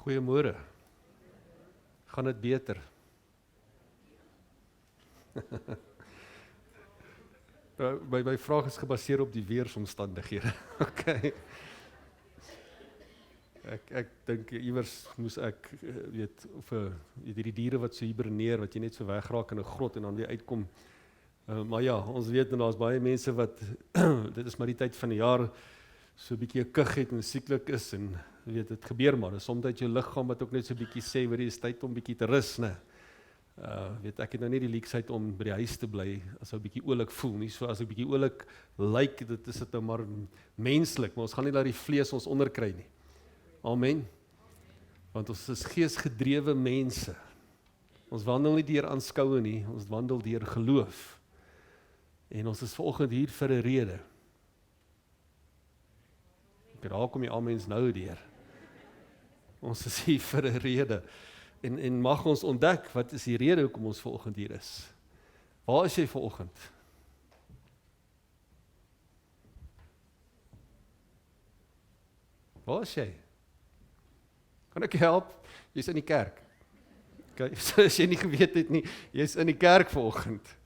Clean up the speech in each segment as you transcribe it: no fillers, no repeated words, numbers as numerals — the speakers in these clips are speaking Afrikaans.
Goeiemôre. Gaan dit beter? My vraag is gebaseer op die weersomstandighede. Okay. Ek dink iewers moes ek weet of hierdie diere wat so hiberneer wat jy net so wegraak in 'n grot en dan weer uitkom. Maar ja, ons weet en daar's baie mense wat dit is maar die tyd van die jaar so 'n bietjie 'n kug het en sieklik is en weet dit gebeur maar. Dis soms uit jou liggaam wat ook net so 'n bietjie sê hoor, dis tyd om bietjie te rus, né? Weet ek het nou nie die leksheid om by die huis te bly as ek 'n bietjie oulik voel nie. So as ek bietjie oulik lyk, dit is dit nou maar menslik, maar ons gaan nie laat die vlees ons onderkry nie. Amen. Want ons is geesgedrewe mense. Ons wandel nie deur aanskoue nie, ons wandel deur geloof. En ons is vanoggend hier vir 'n rede. Daar kom die amens nou deur. Ons is hier vir 'n rede. En mag ons ontdek, wat is die rede hoekom ons vanoggend hier is? Waar is jy vanoggend? Waar is jy? Kan ek jou help? Jy's in die kerk. Okay, so as jy nie geweet het nie, jy's in die kerk vanoggend.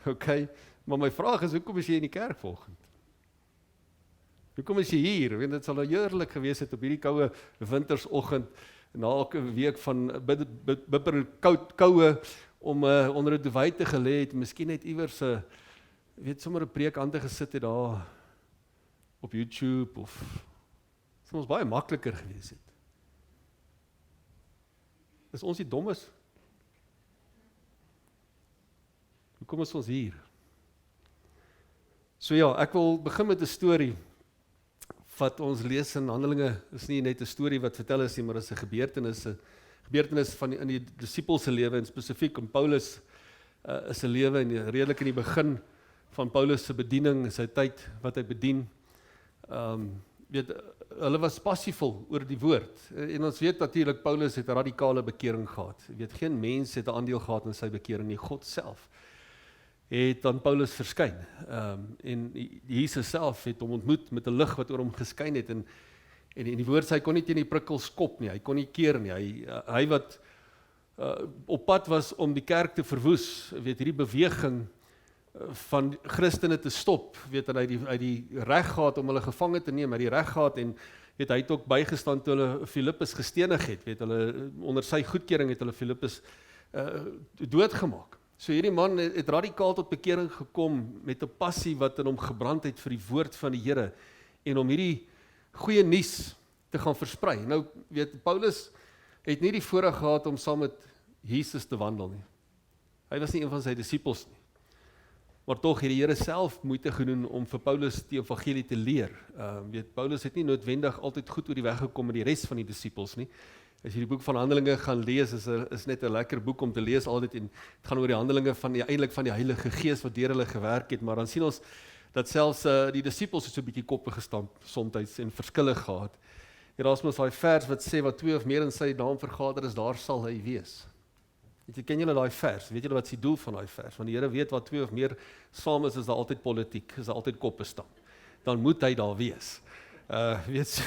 Okay, maar my vraag is, hoekom is jy in die kerk vanoggend? Hoekom is jy hier? Want dit sal nou heerlik gewees het op hierdie koue wintersoggend, na elke week van bibber koue om onder 'n duvet te gelê het, miskien net iewers weet sommer 'n preek aan te gesit het daar op YouTube of dit sou ons baie makliker gewees het. Is ons nie dommes? Hoekom is ons hier? So ja, ek wil begin met 'n storie wat ons lees in Handelinge. Is nie net 'n storie wat vertel is nie, maar is 'n gebeurtenis van in die disippels se lewe en spesifiek in Paulus se lewe en redelik in die begin van Paulus se bediening, sy tyd wat hy bedien. Weet, hulle was passievol oor die woord. En ons weet natuurlik Paulus het 'n radikale bekering gehad. Jy weet, geen mens het 'n aandeel gehad in sy bekering nie, God self het aan Paulus verskyn. En Jesus self het hom ontmoet met 'n lig wat oor hom geskyn het en die woord sê hy kon nie teen die prikkels kop nie, hy kon nie keer nie. Hy wat op pad was om die kerk te verwoes, weet hierdie beweging van Christene te stop, weet hy die reg gehad om hulle gevange te neem, hy die reg gehad en weet hy het ook bygestaan toe hulle Filippus gestenig het, weet hulle onder sy goedkeuring het hulle Filippus doodgemaak. So hierdie man het radikaal tot bekering gekom met 'n passie wat in hom gebrand het vir die woord van die Here en om hierdie goeie nuus te gaan versprei. Nou weet Paulus het nie die voorreg gehad om saam met Jesus te wandel nie. Hy was nie een van sy disippels nie. Maar tog het die Here self moeite gedoen om vir Paulus die evangelie te leer. Weet Paulus het nie noodwendig altyd goed oor die weg gekom met die res van die disippels nie. As jy die boek van Handelinge gaan lees, is net 'n lekker boek om te lees altyd en dit gaan oor die handelinge van eintlik van die Heilige Gees wat deur hulle gewerk het, maar dan sien ons dat selfs die disippels het so 'n bietjie koppe gestamp soms en verskille gehad. Ja, daar's mos daai vers wat sê wat 2 of meer in sy naam vergader is, daar sal hy wees. Ken julle daai vers? Weet julle wat se doel van daai vers? Want die Here weet wat 2 of meer saam is daar altyd politiek, is daar altyd koppe stamp. Dan moet hy daar wees. Weet so,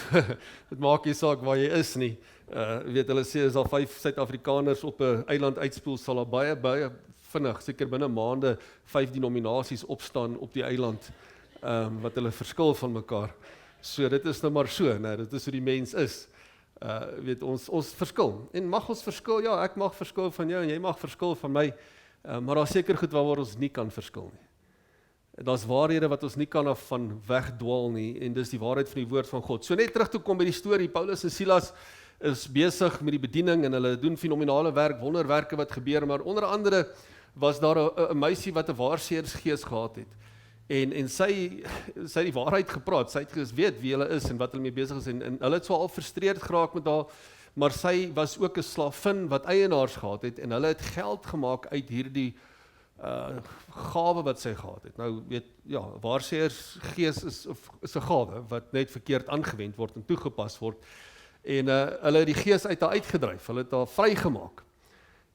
dit maak nie saak waar jy is nie. Weet hulle sê as daar 5 Suid-Afrikaners op 'n eiland uitspoel, sal daar baie vinnig, seker binne maande 5 denominasies opstaan op die eiland wat hulle verskil van mekaar. So dit is nou maar so, né? Dit is hoe die mens is. Weet ons verskil. En mag ons verskil? Ja, ek mag verskil van jou en jy mag verskil van my. Maar daar seker goed waaroor ons nie kan verskil nie. Daar's waarhede wat ons nie kan af van wegdwaal nie en dis die waarheid van die woord van God. So net terug te kom by die storie, Paulus en Silas is besig met die bediening en hulle doen fenominale werk, wonderwerke wat gebeur, maar onder andere was daar 'n meisie wat 'n waarsêersgees gehad het. En sy die waarheid gepraat, sy het geweet wie hulle is en wat hulle mee besig is en hulle het so al frustreerd geraak met haar, maar sy was ook 'n slavin wat eienaars gehad het en hulle het geld gemaak uit hierdie gawe wat sy gehad het. Nou weet, ja, waarsêersgees is 'n gawe wat net verkeerd aangewend word en toegepas word. En hulle het die gees uit haar uitgedryf, hulle het haar vrygemaak.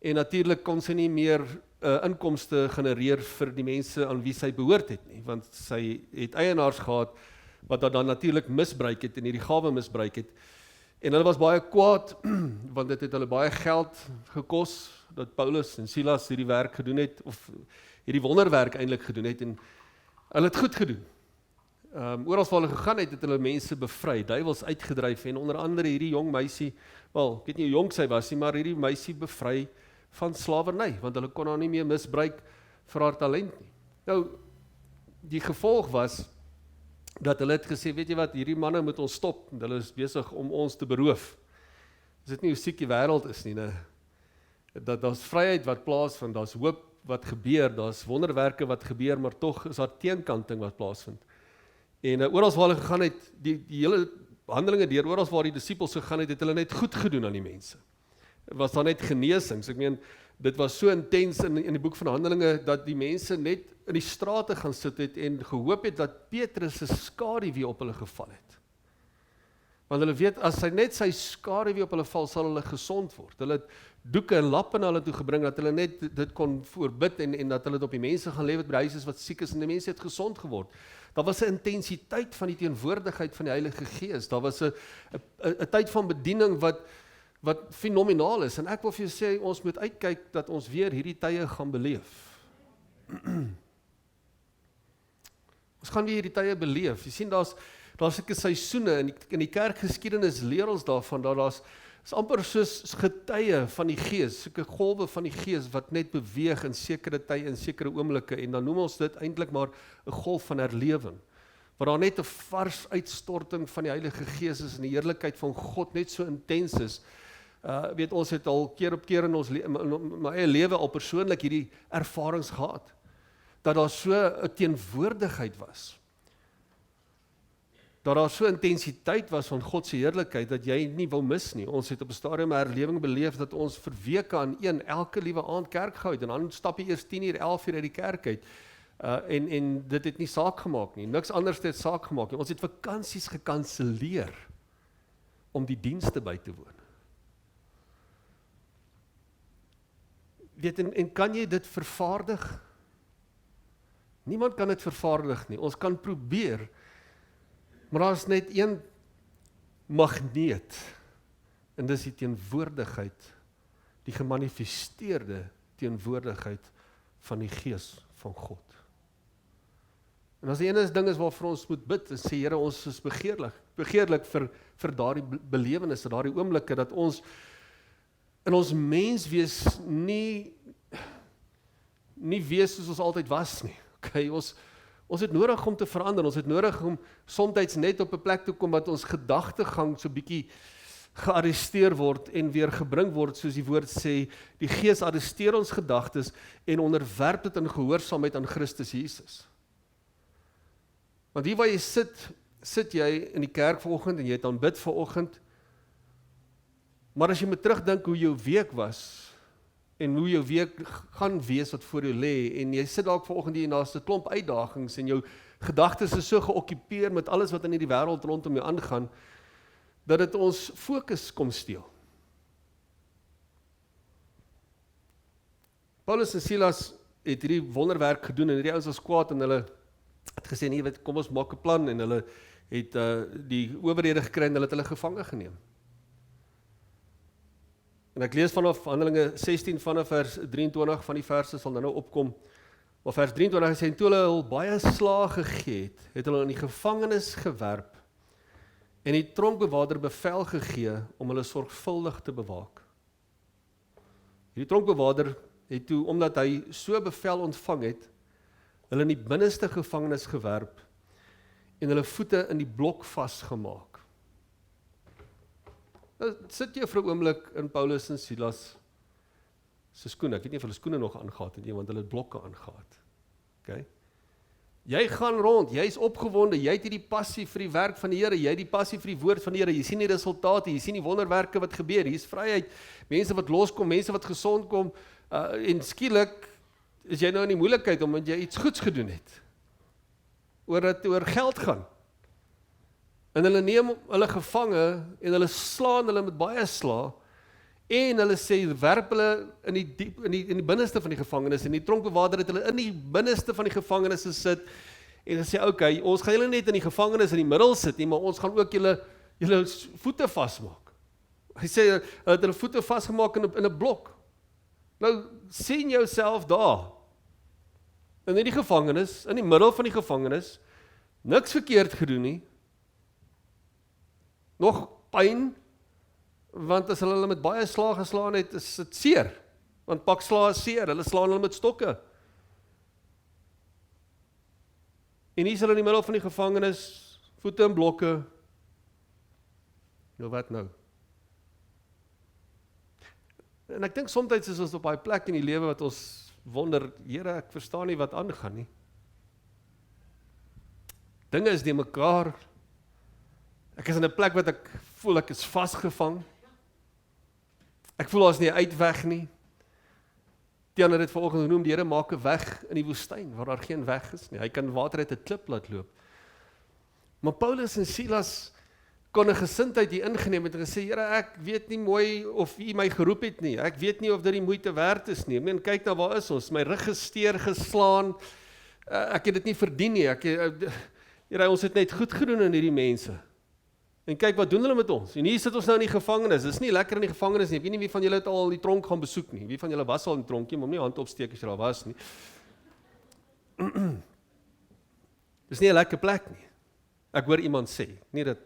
En natuurlik kon sy nie meer inkomste genereer vir die mense aan wie sy behoort het nie, want sy het eienaars gehad wat haar dan natuurlik misbruik het en hierdie gawe misbruik het. En hulle was baie kwaad, want dit het hulle baie geld gekos, dat Paulus en Silas hierdie werk gedoen het, of hierdie wonderwerk eintlik gedoen het, en hulle het goed gedoen. Oral waar hulle gegaan het hulle mense bevry, duiwels uitgedryf, en onder andere hierdie jong meisie, wel, ek weet nie hoe jong sy was nie, maar hierdie meisie bevry van slawerny, want hulle kon haar nie meer misbruik vir haar talent nie. Nou, die gevolg was, dat hulle het gesê, weet jy wat, hierdie manne moet ons stop, en hulle is besig om ons te beroof. Is dit nie hoe siek die wêreld is nie, ne? Dat daar's vryheid wat plaasvind, daar's hoop wat gebeur, daar's wonderwerke wat gebeur, maar tog is daar teenkanting wat plaasvind. En oral waar hulle gegaan het, die hele handelinge deur, oral waar die disippels gegaan het hulle net goed gedoen aan die mense. Was daar net genesings, ek meen, dit was so intens in die boek van Handelinge, dat die mense net in die strate gaan sit het, en gehoop het dat Petrus se skaduwee op hulle geval het. Want hulle weet, as hy net sy skaduwee op hulle val, sal hulle gesond word. Hulle het doeke en lappe na hulle toe gebring, dat hulle net dit kon voorbid, en dat hulle dit op die mense gaan lê wat by huis is, wat siek is, en die mense het gesond geword. Daar was 'n intensiteit van die teenwoordigheid van die Heilige Gees, daar was 'n tyd van bediening wat fenomenaal is, en ek wil vir jou sê, ons moet uitkyk dat ons weer hierdie tye gaan beleef. Ons gaan weer hierdie tye beleef. Jy sien, daar's sulke seisoene, in die kerkgeskiedenis leer ons daarvan, dat daar's amper soos getye van die Gees, sulke golwe van die Gees, wat net beweeg in sekere tye, in sekere oomblikke, en dan noem ons dit eintlik maar 'n golf van herlewing, waar daar net 'n vars uitstorting van die Heilige Gees is, en die heerlikheid van God net so intens is. Weet, ons het al keer op keer in ons my eie lewe al persoonlik hierdie ervarings gehad, dat daar so 'n teenwoordigheid was, dat daar so intensiteit was van God se heerlikheid, dat jy nie wou mis nie. Ons het op 'n stadium 'n herlewing beleef, dat ons vir weke aan elke liewe aand kerk gehou het, en dan stap jy eers 10 uur, 11 uur uit die kerk uit, en dit het nie saak gemaak nie, niks anders het saak gemaak nie. Ons het vakansies gekanseleer, om die dienste by te woon. Weet, en kan jy dit vervaardig? Niemand kan dit vervaardig nie. Ons kan probeer, maar daar is net een magneet, en dis die teenwoordigheid, die gemanifesteerde teenwoordigheid van die Gees van God. En as die enige ding is waarvoor ons moet bid, en sê, Here, ons is begeerlik vir daardie belewennisse, daardie oomblikke, dat ons in ons menswees nie wees soos ons altyd was nie. Okay, ons het nodig om te verander, ons het nodig om soms net op 'n plek te kom, dat ons gedagtegang so bietjie gearresteer word, en weer gebring word, soos die woord sê, die Gees arresteer ons gedagtes, en onderwerp dit in gehoorsaamheid aan Christus Jesus. Want hier waar jy sit jy in die kerk vanoggend, en jy het aanbid vanoggend, maar as jy moet terugdink hoe jou week was, en hoe jou week gaan wees wat voor jou lê, en jy sit dalk vanoggend hier, en daar's 'n klomp uitdagings, en jou gedagtes is so geokkupeer met alles wat in hierdie wêreld rondom jou aangaan, dat dit ons fokus kom steel. Paulus en Silas het hierdie wonderwerk gedoen, en hierdie ouens was kwaad, en hulle het gesê, nee, weet, kom ons maak 'n plan, en hulle het die owerhede gekry, en hulle het hulle gevange geneem. En ek lees vanaf Handelinge 16 vanaf vers 23 van die verse sal nou opkom. Maar vers 23 sê, en toe hulle al baie slae gegee het hulle in die gevangenis gewerp, en die tronkbewaarder bevel gegee om hulle sorgvuldig te bewaak. Die tronkbewaarder het toe, omdat hy so bevel ontvang het, hulle in die binneste gevangenis gewerp, en hulle voete in die blok vasgemaak. Nou, sit jy vir 'n oomblik in Paulus en Silas se skoene. Ek weet nie of hulle skoene nog aangetree het nie, want hulle het blokke aangetree. Okay? Jy gaan rond, jy is opgewonde, jy het hierdie passie vir die werk van die Here, jy het die passie vir die woord van die Here, jy sien die resultate, jy sien die wonderwerke wat gebeur, hier is vryheid, mense wat loskom, mense wat gesond kom, en skielik is jy nou in die moeilikheid, omdat jy iets goeds gedoen het, oor geld gaan. En hulle neem hulle gevange, en hulle slaan hulle met baie sla, en hulle sê, werp hulle in die binneste van die gevangenis, en die tronkbewaarder het hulle in die binneste van die gevangenis gesit, en hulle sê, okay, ons gaan julle net in die gevangenis in die middel sit nie, maar ons gaan ook julle voete vasmaak. Hy sê, hulle het hulle voete vasgemaak in 'n blok. Nou, sien jouself daar, in die gevangenis, in die middel van die gevangenis, niks verkeerd gedoen nie, nog pyn, want as hulle met baie slae geslaan het, is dit seer, want pak slae is seer, hulle slaan hulle met stokke. En hier is hulle in die middel van die gevangenis, voete in blokke, nou wat nou? En ek dink soms is ons op daai plek in die lewe wat ons wonder, Here, ek verstaan nie wat aangaan nie. Dinge is die mekaar. Ek is in 'n plek wat ek voel ek is vasgevang. Ek voel daar's nie 'n uitweg nie. Tiaan het dit vanoggend genoem, die Here maak 'n weg in die woestyn waar daar geen weg is nie. Hy kan water uit 'n klip laat loop. Maar Paulus en Silas kon 'n gesindheid hier ingeneem het en gesê, Here, ek weet nie mooi of U my geroep het nie. Ek weet nie of dit die moeite werd is nie. Ek meen, kyk nou, waar is ons? My rug gesteer, geslaan. Ek het dit nie verdien nie. Here, ons het net goed gedoen aan hierdie mense. En kyk, wat doen hulle met ons? En hier sit ons nou in die gevangenis. Dis nie lekker in die gevangenis nie. Ek weet nie wie van julle het al die tronk gaan besoek nie. Wie van julle was al in die tronk nie, maar nie hand opsteek as jy daar was nie. Dis nie 'n lekker plek nie. Ek hoor iemand sê, nie dat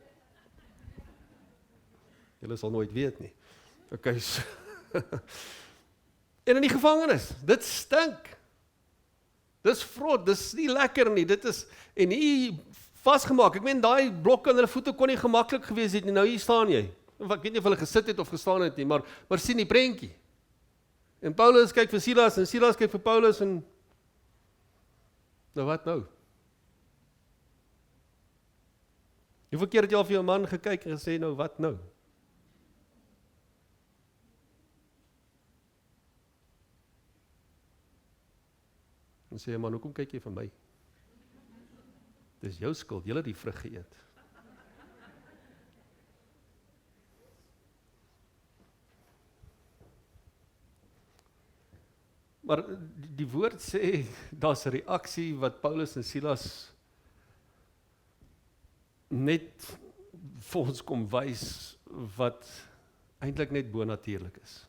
julle sal nooit weet nie. Okay. So. En in die gevangenis, dit stink. Dis vrot, dis nie lekker nie. Dit is en hier vasgemaak. Ek meen daai blokke aan hulle voete kon nie gemaklik gewees het nie. Nou hier staan jy. Ek weet nie of hulle gesit het of gestaan het nie, maar sien die prentjie. En Paulus kyk vir Silas en Silas kyk vir Paulus en nou wat nou? Hoeveel keer het jy al vir jou man gekyk en gesê nou wat nou? En sê, man, hoekom kyk jy vir my? Dis jou skuld, jy het die vrug geëet. Maar die woord sê, daar's 'n reaksie wat Paulus en Silas net vir ons kom wys, wat eintlik net bonatuurlik is.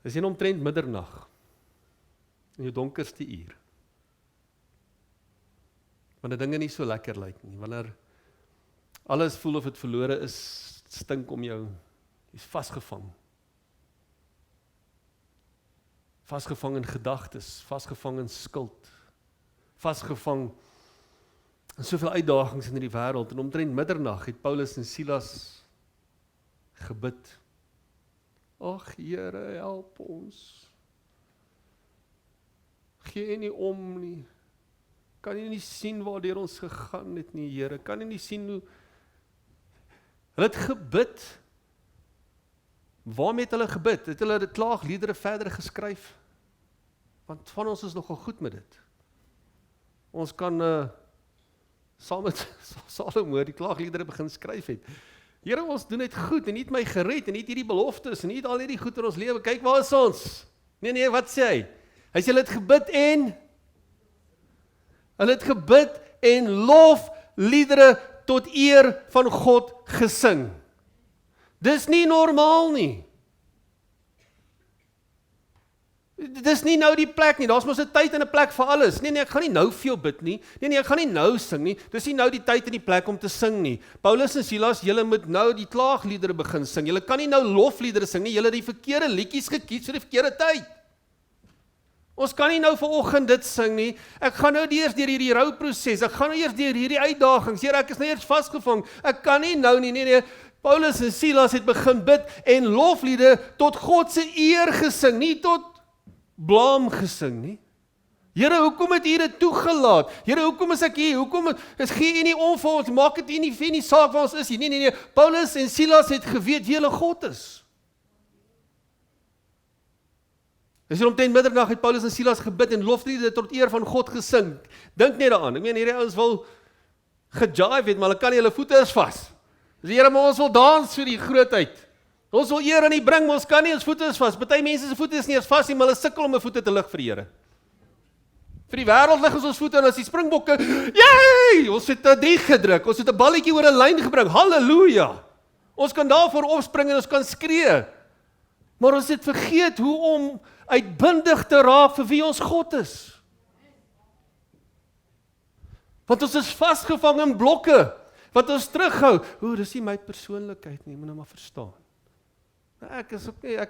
Dis in omtrent middernag, in jou donkerste uur. Wanneer dinge nie so lekker lyk nie, wanneer alles voel of dit verlore is, stink om jou, jy's vasgevang. Vasgevang in gedagtes, vasgevang in skuld, vasgevang in soveel uitdagings in die wêreld. En omtrent middernag het Paulus en Silas gebid. Ag Here, help ons. Gee nie om nie. Kan jy nie sien waardeur ons gegaan het nie, Here? Kan jy nie sien hoe hulle het gebid? Waarmee het hulle gebid? Het hulle die klaagliedere verder geskryf? Want van ons is nogal goed met dit. Ons kan saam met Salomo die klaagliedere begin skryf het. Here, ons doen dit goed en nie het my gered en nie het hierdie beloftes en nie het al hierdie goed in ons lewe. Kyk, waar is ons? Nee, wat sê hy? Hy sê hulle het gebid en lofliedere tot eer van God gesing. Dis nie normaal nie. Dis nie nou die plek nie, daar's mos 'n tyd en 'n plek vir alles. Nee, ek gaan nie nou veel bid nie. Nee, ek gaan nie nou sing nie. Dis nie nou die tyd en die plek om te sing nie. Paulus en Silas, julle moet nou die klaagliedere begin sing. Julle kan nie nou lofliedere sing nie. Julle het die verkeerde liedjies gekies vir die verkeerde tyd. Ons kan nie nou vanoggend dit sing nie. Ek gaan nou eers deur hierdie rouproses. Ek gaan nou eers deur hierdie uitdagings. Here, ek is nou eers vasgevang. Ek kan nie nou nie. Nee. Paulus en Silas het begin bid en lofliedere tot God se eer gesing, nie tot blaam gesing nie. Here, hoekom het U dit toegelaat? Here, hoekom is ek hier? Hoekom gee U nie om vir ons? Maak dit nie saak waar ons is nie. Nee. Paulus en Silas het geweet wie hulle God is. Dis omtrent middernag het Paulus en Silas gebid en lofliedere tot eer van God gesing. Dink net daaraan. Ek meen hierdie ouens wil gejive het, maar hulle kan nie, hulle voete is vas. Dis Here, maar ons wil dans vir die grootheid. Ons wil eer aan U bring, maar ons kan nie, ons voete is vas. Party mense se voete is nie eens vas nie, maar hulle sukkel om 'n voete te lig vir die Here. Vir die wêreld lig ons voete en as die Springbokke, jee, ons het 'n 3 gedruk, ons het 'n balletjie oor 'n lyn gebring, halleluja. Ons kan daarvoor opspring en ons kan skree. Maar ons het vergeet hoe om uitbundig te raak vir wie ons God is. Want ons is vasgevang in blokke, wat ons terughou. Dis nie my persoonlikheid nie, moet nou maar verstaan. Ek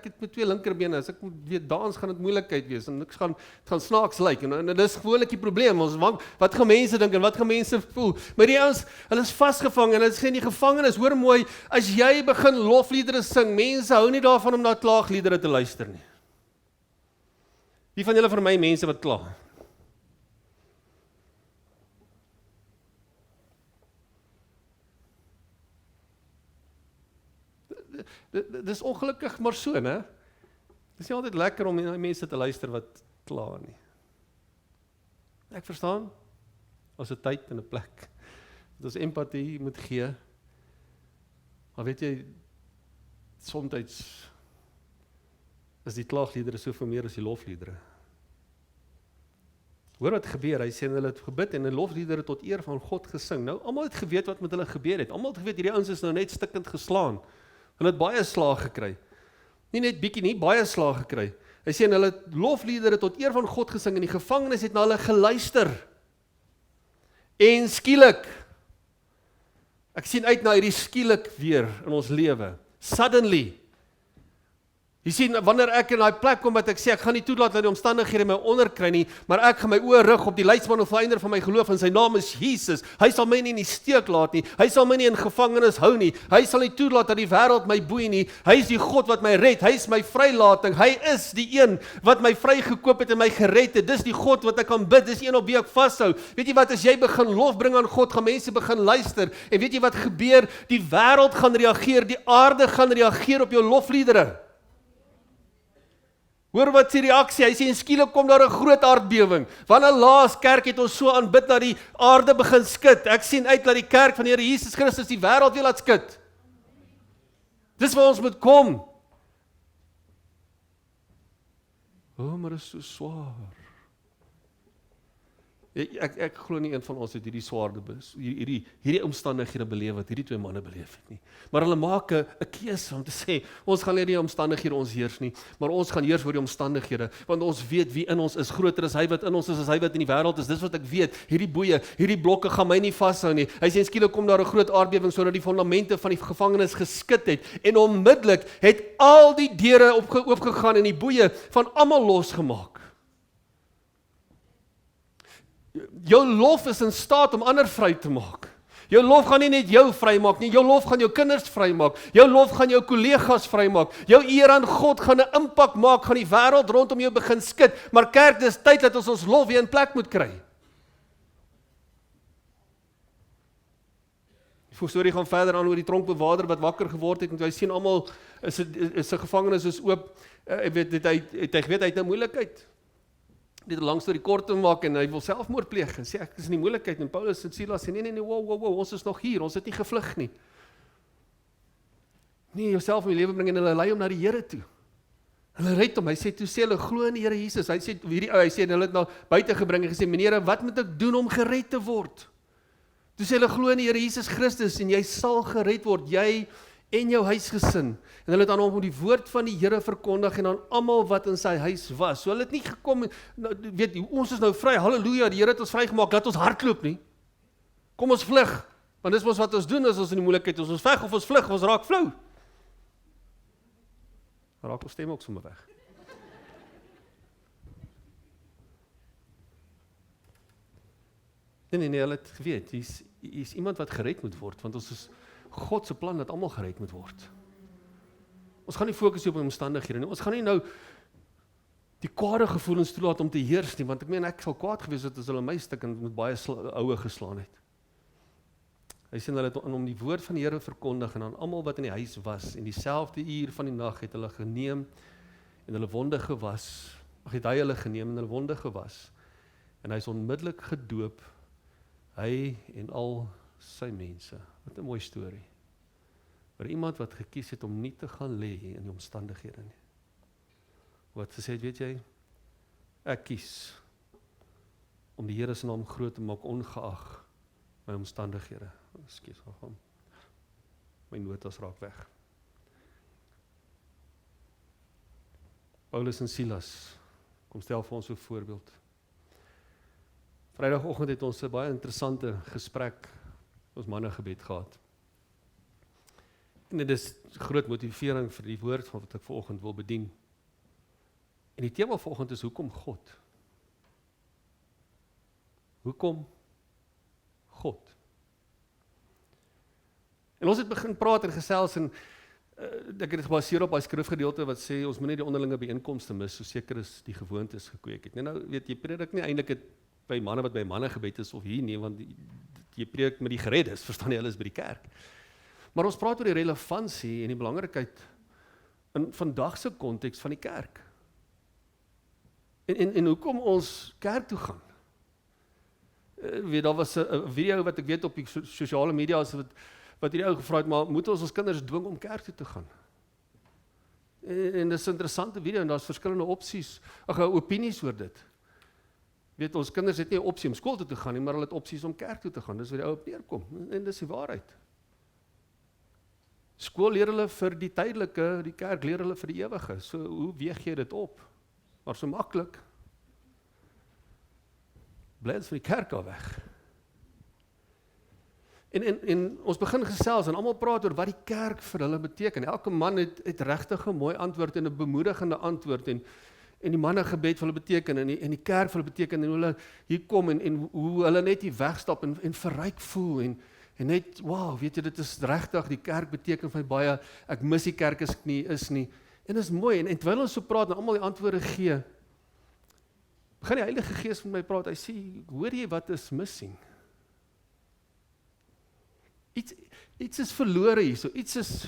het met 2 linkerbene, as ek moet weet dans gaan dit moeilikheid wees en niks gaan snaaks lyk en dis gewoonlik die probleem. Ons wat gaan mense dink en wat gaan mense voel? Maar die ouens, hulle is vasgevang en hulle sê in die gevangenis, hoor mooi, as jy begin lofliedere sing, mense hou nie daarvan om na klaagliedere te luister nie. Wie van julle vir my mense wat kla? Dis ongelukkig maar so, né? Dis nie altyd lekker om na mense te luister wat kla nie. Ek verstaan, ons het tyd en 'n plek, dat ons empatie moet gee, maar weet jy, soms is die klaagliedere soveel meer as die lofliedere. Hoor wat gebeur, hy sê hulle het gebid en 'n lofliedere tot eer van God gesing. Nou, almal het geweet wat met hulle gebeur het, almal het geweet, hierdie ouens is nou net stikkend geslaan. Hulle het baie slaag gekry. Nie net bietjie nie, baie slaag gekry. Hy sê hulle het lofliedere tot eer van God gesing en die gevangenes het na hulle geluister. En skielik, ek sien uit na hierdie skielik weer in ons lewe. Suddenly. Jy sien, wanneer ek in daai plek kom wat ek sê, ek gaan nie toelaat dat die omstandighede my onderkry nie, maar ek gaan my oë rig op die leidsman en volëinder van my geloof en sy naam is Jesus. Hy sal my nie in die steek laat nie. Hy sal my nie in gevangenis hou nie. Hy sal nie toelaat dat die wêreld my boei nie. Hy is die God wat my red. Hy is my vrylating. Hy is die een wat my vrygekoop het en my gered het. Dis die God wat ek kan bid. Dis een op wie ek vashou. Weet jy wat, as jy begin lof bring aan God, gaan mense begin luister. En weet jy wat gebeur? Die wêreld gaan reageer, die aarde gaan reageer op jou lofliedere. Hoor wat sy reaksie, hy sê en skielik kom daar 'n groot aardbewing. Wanneer laas kerk het ons so aanbid dat die aarde begin skud. Ek sien uit dat die kerk van die Here Jesus Christus die wêreld weer laat skud. Dis waar ons moet kom. Maar dit is so swaar. Ek glo nie een van ons het hierdie swaarde hierdie omstandighede beleef wat hierdie 2 manne beleef het nie. Maar hulle maak 'n keuse om te sê, ons gaan nie die omstandighede ons heers nie, maar ons gaan heers oor die omstandighede, want ons weet wie in ons is, groter is hy wat in ons is, as hy wat in die wêreld is. Dis wat ek weet. Hierdie boeie, hierdie blokke gaan my nie vashou nie. Hy sê skielik kom daar 'n groot aardbewing sodat die fondamente van die gevangenis geskit het en onmiddellik het al die deure oopgegaan en die boeie van almal losgemaak. Jou lof is in staat om ander vry te maak. Jou lof gaan nie net jou vry maak nie, jou lof gaan jou kinders vry maak. Jou lof gaan jou kollegas vry maak. Jou eer aan God gaan 'n impak maak, gaan die wêreld rondom jou begin skud. Maar kerk, dis tyd dat ons lof weer in plek moet kry. Die storie gaan verder aan oor die tronkbewaarder wat wakker geword het en hy sien almal is 'n gevangenis is oop. Hy weet hy het 'n moeilikheid. Dit 'n lang storie kort te maak en hy wil selfmoord pleeg en sê ek is in die moeilikheid en Paulus en Silas sê nee, wow, ons is nog hier, ons het nie gevlug nie. Nee, jouself in die lewe bring en hulle lei hom na die Here toe. Hulle red hom, hy sê toe sê hulle glo in die Here Jesus. Hy sê hy sê hulle het na buite gebring en gesê meneer, wat moet ek doen om gered te word? Toe sê hulle glo in die Here Jesus Christus en jy sal gered word, jy en jou huisgesin. En hulle het aan hom die woord van die Here verkondig en aan almal wat in sy huis was. So hulle het nie gekom, weet jy, ons is nou vry, halleluja, die Here het ons vrygemaak, laat ons hardloop nie. Kom ons vlug, want dis mos wat ons doen as ons in die moeilikheid is, ons veg of ons vlug, ons raak flou. Raak ons stem ook sommer weg. Nee, hulle het geweet, hier is iemand wat gered moet word, want ons is God se plan dat almal gered moet word. Ons gaan nie fokus op die omstandighede nie. Ons gaan nie nou die kwade gevoelens toelaat om te heers nie, want ek sal kwaad gewees het as hulle my stuk en met baie oue geslaan het. Hy sê hulle het aan hom die woord van die Here verkondig en aan almal wat in die huis was en dieselfde uur van die nag het hulle geneem en hulle wonde gewas. Het hy hulle geneem en hulle wonde gewas. En hy is onmiddellik gedoop, hy en al sy mense. Wat 'n mooi storie. Maar iemand wat gekies het om nie te gaan lê in die omstandighede nie. Wat gesê het, weet jy, ek kies om die Here se naam groot te maak ongeag my omstandighede. Ekskuus, gaan. My notas raak weg. Paulus en Silas, kom stel vir ons so 'n voorbeeld. Vrydagoggend het ons 'n baie interessante gesprek, ons mannegebed gehad. En dit is groot motivering vir die woord wat ek vanoggend wil bedien. En die tema vanoggend is hoekom God? Hoekom God? En ons het begin praat en gesels en ek het dit gebaseer op daai skrifgedeelte wat sê ons moet nie die onderlinge byeenkomste mis, so seker is die gewoontes gekweek het. Nou weet jy predik nie eintlik dit by manne wat by manne gebed is of hier nie, want jy preek met die gereddes, verstaan jy, hulle is by die kerk. Maar ons praat oor die relevantie en die belangrikheid in vandag se konteks van die kerk. En hoekom ons kerk toe gaan? Daar was 'n video wat ek weet op die sosiale media wat hierdie ou gevra het, maar moet ons kinders dwing om kerk toe te gaan? En dis 'n interessante video en daar's verskillende opinies oor dit. Weet ons kinders het nie 'n opsie om skool toe te gaan nie, maar hulle het opsies om kerk toe te gaan. Dis waar die ou op neerkom. En dis die waarheid. Skool leer hulle vir die tydelike, die kerk leer hulle vir die ewige. So hoe weeg jy dit op? Maar so maklik. Bly ons van die kerk af weg. En ons begin gesels en almal praat oor wat die kerk vir hulle beteken. Elke man het regtig 'n mooi antwoord en 'n bemoedigende antwoord en die mannegebed vir hulle beteken en die kerk vir hulle beteken en hoe hulle hier kom en hoe hulle net hier wegstap en verryk voel en net wow, weet jy dit is regtig die kerk beteken vir my baie. Ek mis die kerk as ek nie is nie. En dit is mooi en terwyl ons so praat en almal die antwoorde gee, begin die Heilige Gees met my praat. Hy sê, hoor jy wat is missing? Iets is verlore hier, so iets is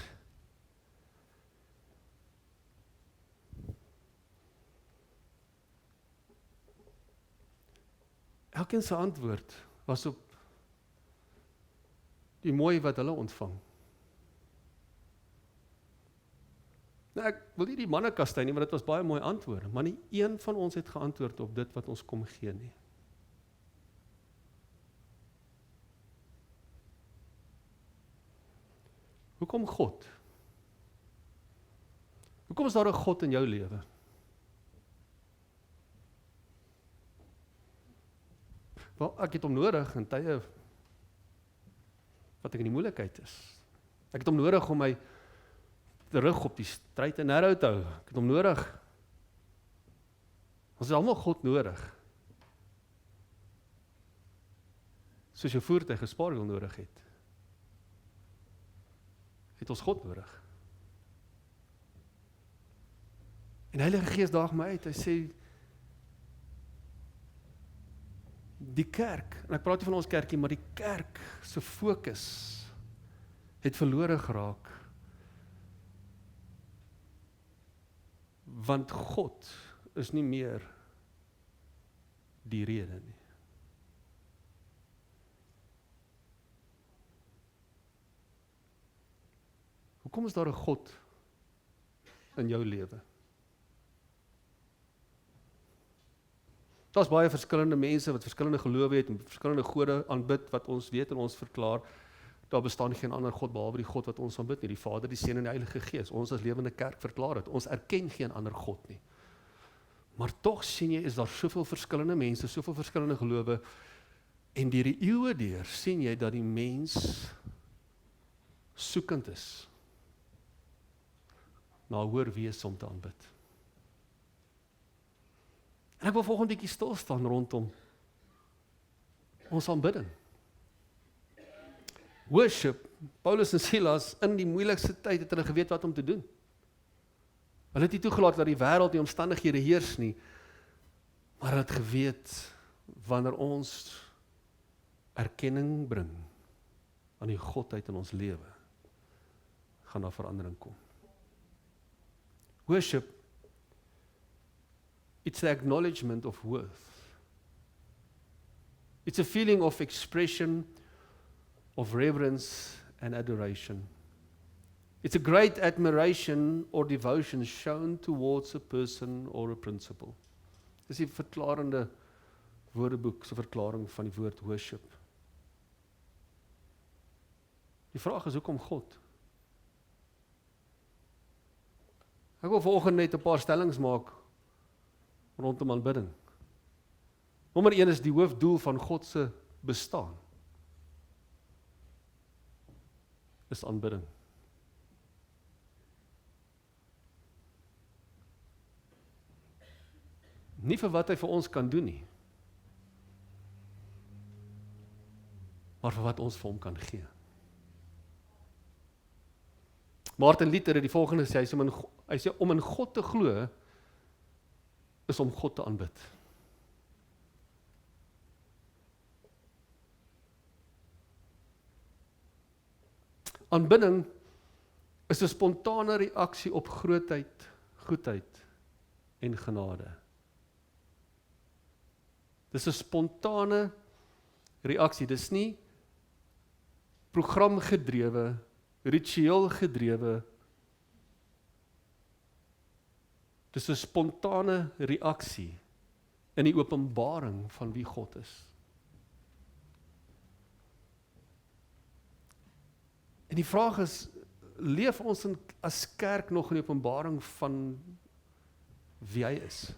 elkeen se antwoord was op die mooi wat hulle ontvang. Nou ek wil nie die manne kastei nie, want dit was baie mooi antwoorde, maar nie een van ons het geantwoord op dit wat ons kom gee nie. Hoekom God? Hoekom is daar 'n God in jou lewe? Wel, ek het hom nodig in tye wat ek in die moeilikheid is. Ek het hom nodig om my terug op die stryd en narrow te hou. Ek het hom nodig. Ons het almal God nodig. Soos jou voertuig 'n spaarwiel nodig het ons God nodig. En die Heilige Gees daag my uit, hy sê, die kerk, en ek praat nie van ons kerkie, maar die kerk se fokus het verlore geraak, want God is nie meer die rede nie. Hoekom is daar 'n God in jou lewe? Daar's baie verskillende mense wat verskillende gelowe het en verskillende gode aanbid wat ons weet en ons verklaar. Daar bestaan geen ander God behalwe die God wat ons aanbid nie, die Vader, die Seun en die Heilige Gees. Ons as lewende kerk verklaar dit. Ons erken geen ander God nie. Maar tog sien jy is daar soveel verskillende mense, soveel verskillende gelowe en deur die eeue deur sien jy dat die mens soekend is na hoër wees om te aanbid. En ek wil volgende bietjie stil staan rondom ons aanbidding. Worship, Paulus en Silas in die moeilikste tyd het hulle geweet wat om te doen. Hulle het nie toegelaat dat die wêreld die omstandighede heers nie, maar hulle het geweet wanneer ons erkenning bring aan die Godheid in ons lewe, gaan daar verandering kom. Worship, it's the acknowledgement of worth. It's a feeling of expression, of reverence and adoration. It's a great admiration or devotion shown towards a person or a principle. Dis die verklarende Woordeboek se verklaring van die woord worship. Die vraag is, hoekom God? Ek wil vanoggend net 'n paar stellings maak rondom aanbidding. Nommer 1 is die hoofdoel van God se bestaan. Is aanbidding. Nie vir wat hy vir ons kan doen nie, maar vir wat ons vir hom kan gee. Martin Luther het die volgende sê, hy sê om in God te glo, is om God te aanbid. Aanbidding is 'n spontane reaksie op grootheid, goedheid en genade. Dis 'n spontane reaksie, dis nie programgedrewe, ritueel gedrewe. Dis 'n spontane reaksie in die openbaring van wie God is. En die vraag is, leef ons as kerk nog in die openbaring van wie hy is?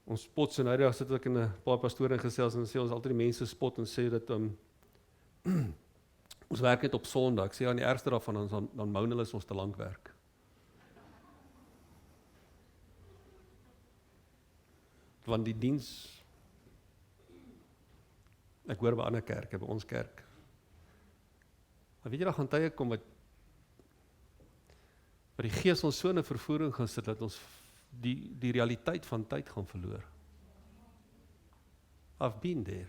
Ons spot so nou dag sit ek in 'n paar pastore gesels en sê ons altyd die mense spot en sê dat ons werk net op Sondag. Ek sê aan die ergste daarvan dan moan hulle ons te lank werk. Want die diens, ek hoor by ander kerke, by ons kerk. Maar weet jy, daar gaan tye kom wat die Gees ons so in 'n vervoering gaan sit dat ons die realiteit van tyd gaan verloor. I've been there.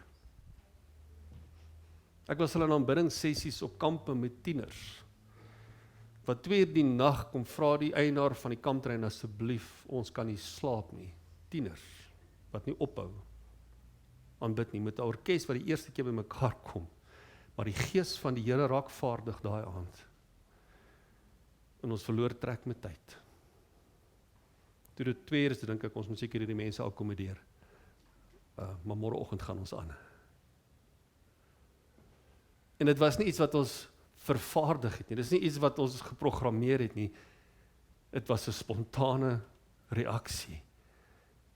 Ek was hulle in aanbiddingssessies op kampe met tieners. Wat 2 uur die nag kom vra die eienaar van die kamptrein, asseblief, ons kan nie slaap nie. Tieners, wat nie ophou aanbid nie, met 'n orkes wat die eerste keer by mekaar kom. Maar die Gees van die Here raak vaardig daai aand. En ons verloor trek met tyd. Toe dit 2 uur is, dink ek, ons moet seker hierdie mense akkommodeer. Maar môreoggend gaan ons aan. En dit was nie iets wat ons vervaardig het nie, dit is nie iets wat ons geprogrammeer het nie. Dit was 'n spontane reaksie.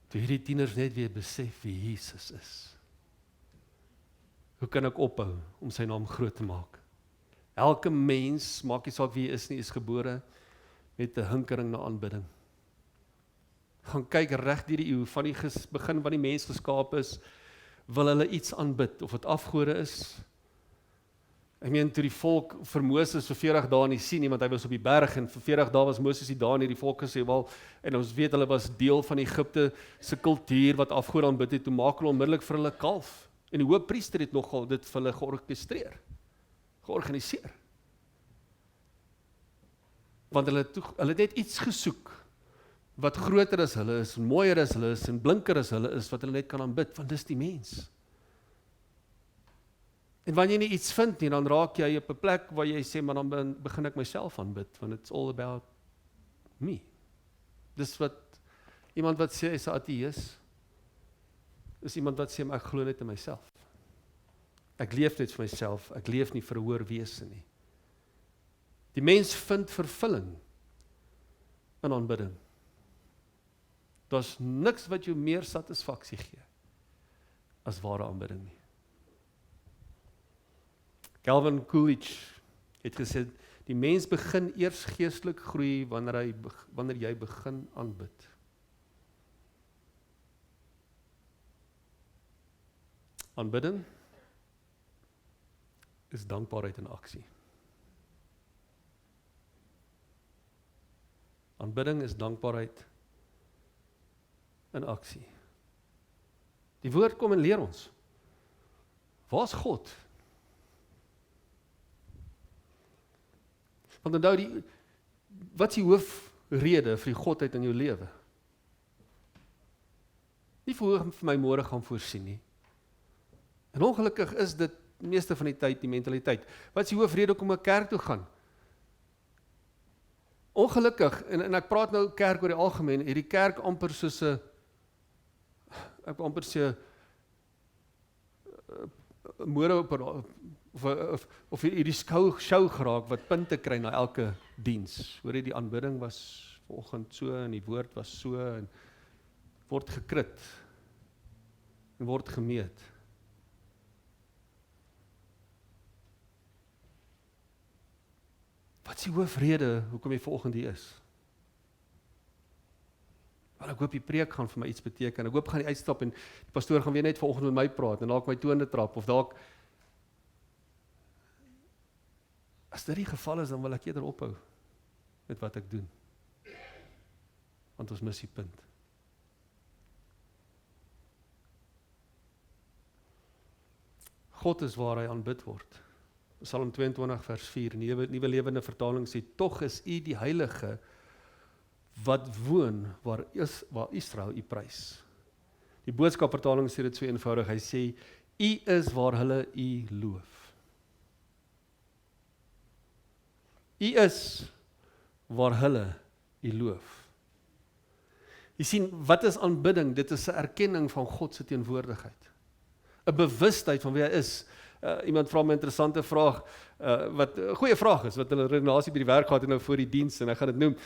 Toe hierdie tieners net weer besef wie Jesus is. Hoe kan ek ophou om sy naam groot te maak? Elke mens, maak nie saak wie hy is nie, is gebore met 'n hinkering na aanbidding. Gaan kyk reg deur die eeu, van die begin van die mens geskaap is, wil hulle iets aanbid, of dit afgode is. Ek meen, toe die volk vir Moses vir 40 dae nie sien nie, want hy was op die berg, en vir 40 dae was Moses nie daar nie, die volk gesê, wel, en ons weet, hulle was deel van Egipte se kultuur, wat afgode aanbid het, toe maak hulle onmiddellik vir hulle kalf, en die hoofpriester het nogal dit vir hulle georganiseer, want hulle het net iets gesoek, wat groter as hulle is, en mooier as hulle is, en blinker as hulle is, wat hulle net kan aanbid, want dis die mens. En wanneer jy nie iets vind nie, dan raak jy op 'n plek waar jy sê, maar dan begin ek myself aanbid, want it's all about me. Dis wat, iemand wat sê, hy is 'n ateïs, is iemand wat sê, maar ek glo net in myself. Ek leef net vir myself, ek leef nie vir 'n hoër wese nie. Die mens vind vervulling in aanbidding. Daar's niks wat jou meer satisfaksie gee as ware aanbidding nie. Calvin Coolidge het gesê, die mens begin eers geestelik groei wanneer jy begin aanbid. Aanbidding is dankbaarheid in aksie. Aanbidding is dankbaarheid in aksie. Die woord kom en leer ons. Waar's God? Want onthou, wat is die hoofrede vir die Godheid in jou lewe? Nie vir my môre gaan voorsien nie. En ongelukkig is dit meeste van die tyd die mentaliteit. Wat is die hoofrede om 'n kerk toe gaan? ongelukkig, en ek praat nou kerk oor die algemeen, hierdie kerk amper soos 'n, ek wil amper sê, mode of hierdie show geraak, wat punte kry na elke diens. Hoor jy, die aanbidding was vanoggend so, en die woord was so, en word gekrit, en word gemeet. Wat is die hoofrede hoekom jy vanoggend hier is? Wel, ek hoop die preek gaan vir my iets beteken. Ek hoop gaan die uitstap en die pastoor gaan weer net vanoggend met my praat en dalk my tone trap of dalk as dit die geval is, dan wil ek eerder ophou met wat ek doen. Want ons mis die punt. God is waar hy aanbid word. Psalm 22 vers 4, Nuwe Lewende Vertaling sê, tog is u die heilige wat woon waar Israel u prys. Die Boodskap vertaling sê dit so eenvoudig, hy sê, u is waar hulle u loof. U is waar hulle u loof. Jy sien, wat is aanbidding? Dit is 'n erkenning van God se teenwoordigheid. 'n Bewustheid van wie hy is. Iemand vra my 'n interessante vraag, wat 'n goeie vraag is, wat hulle redenasie by die werk gehad het nou voor die diens, en ek gaan dit noem,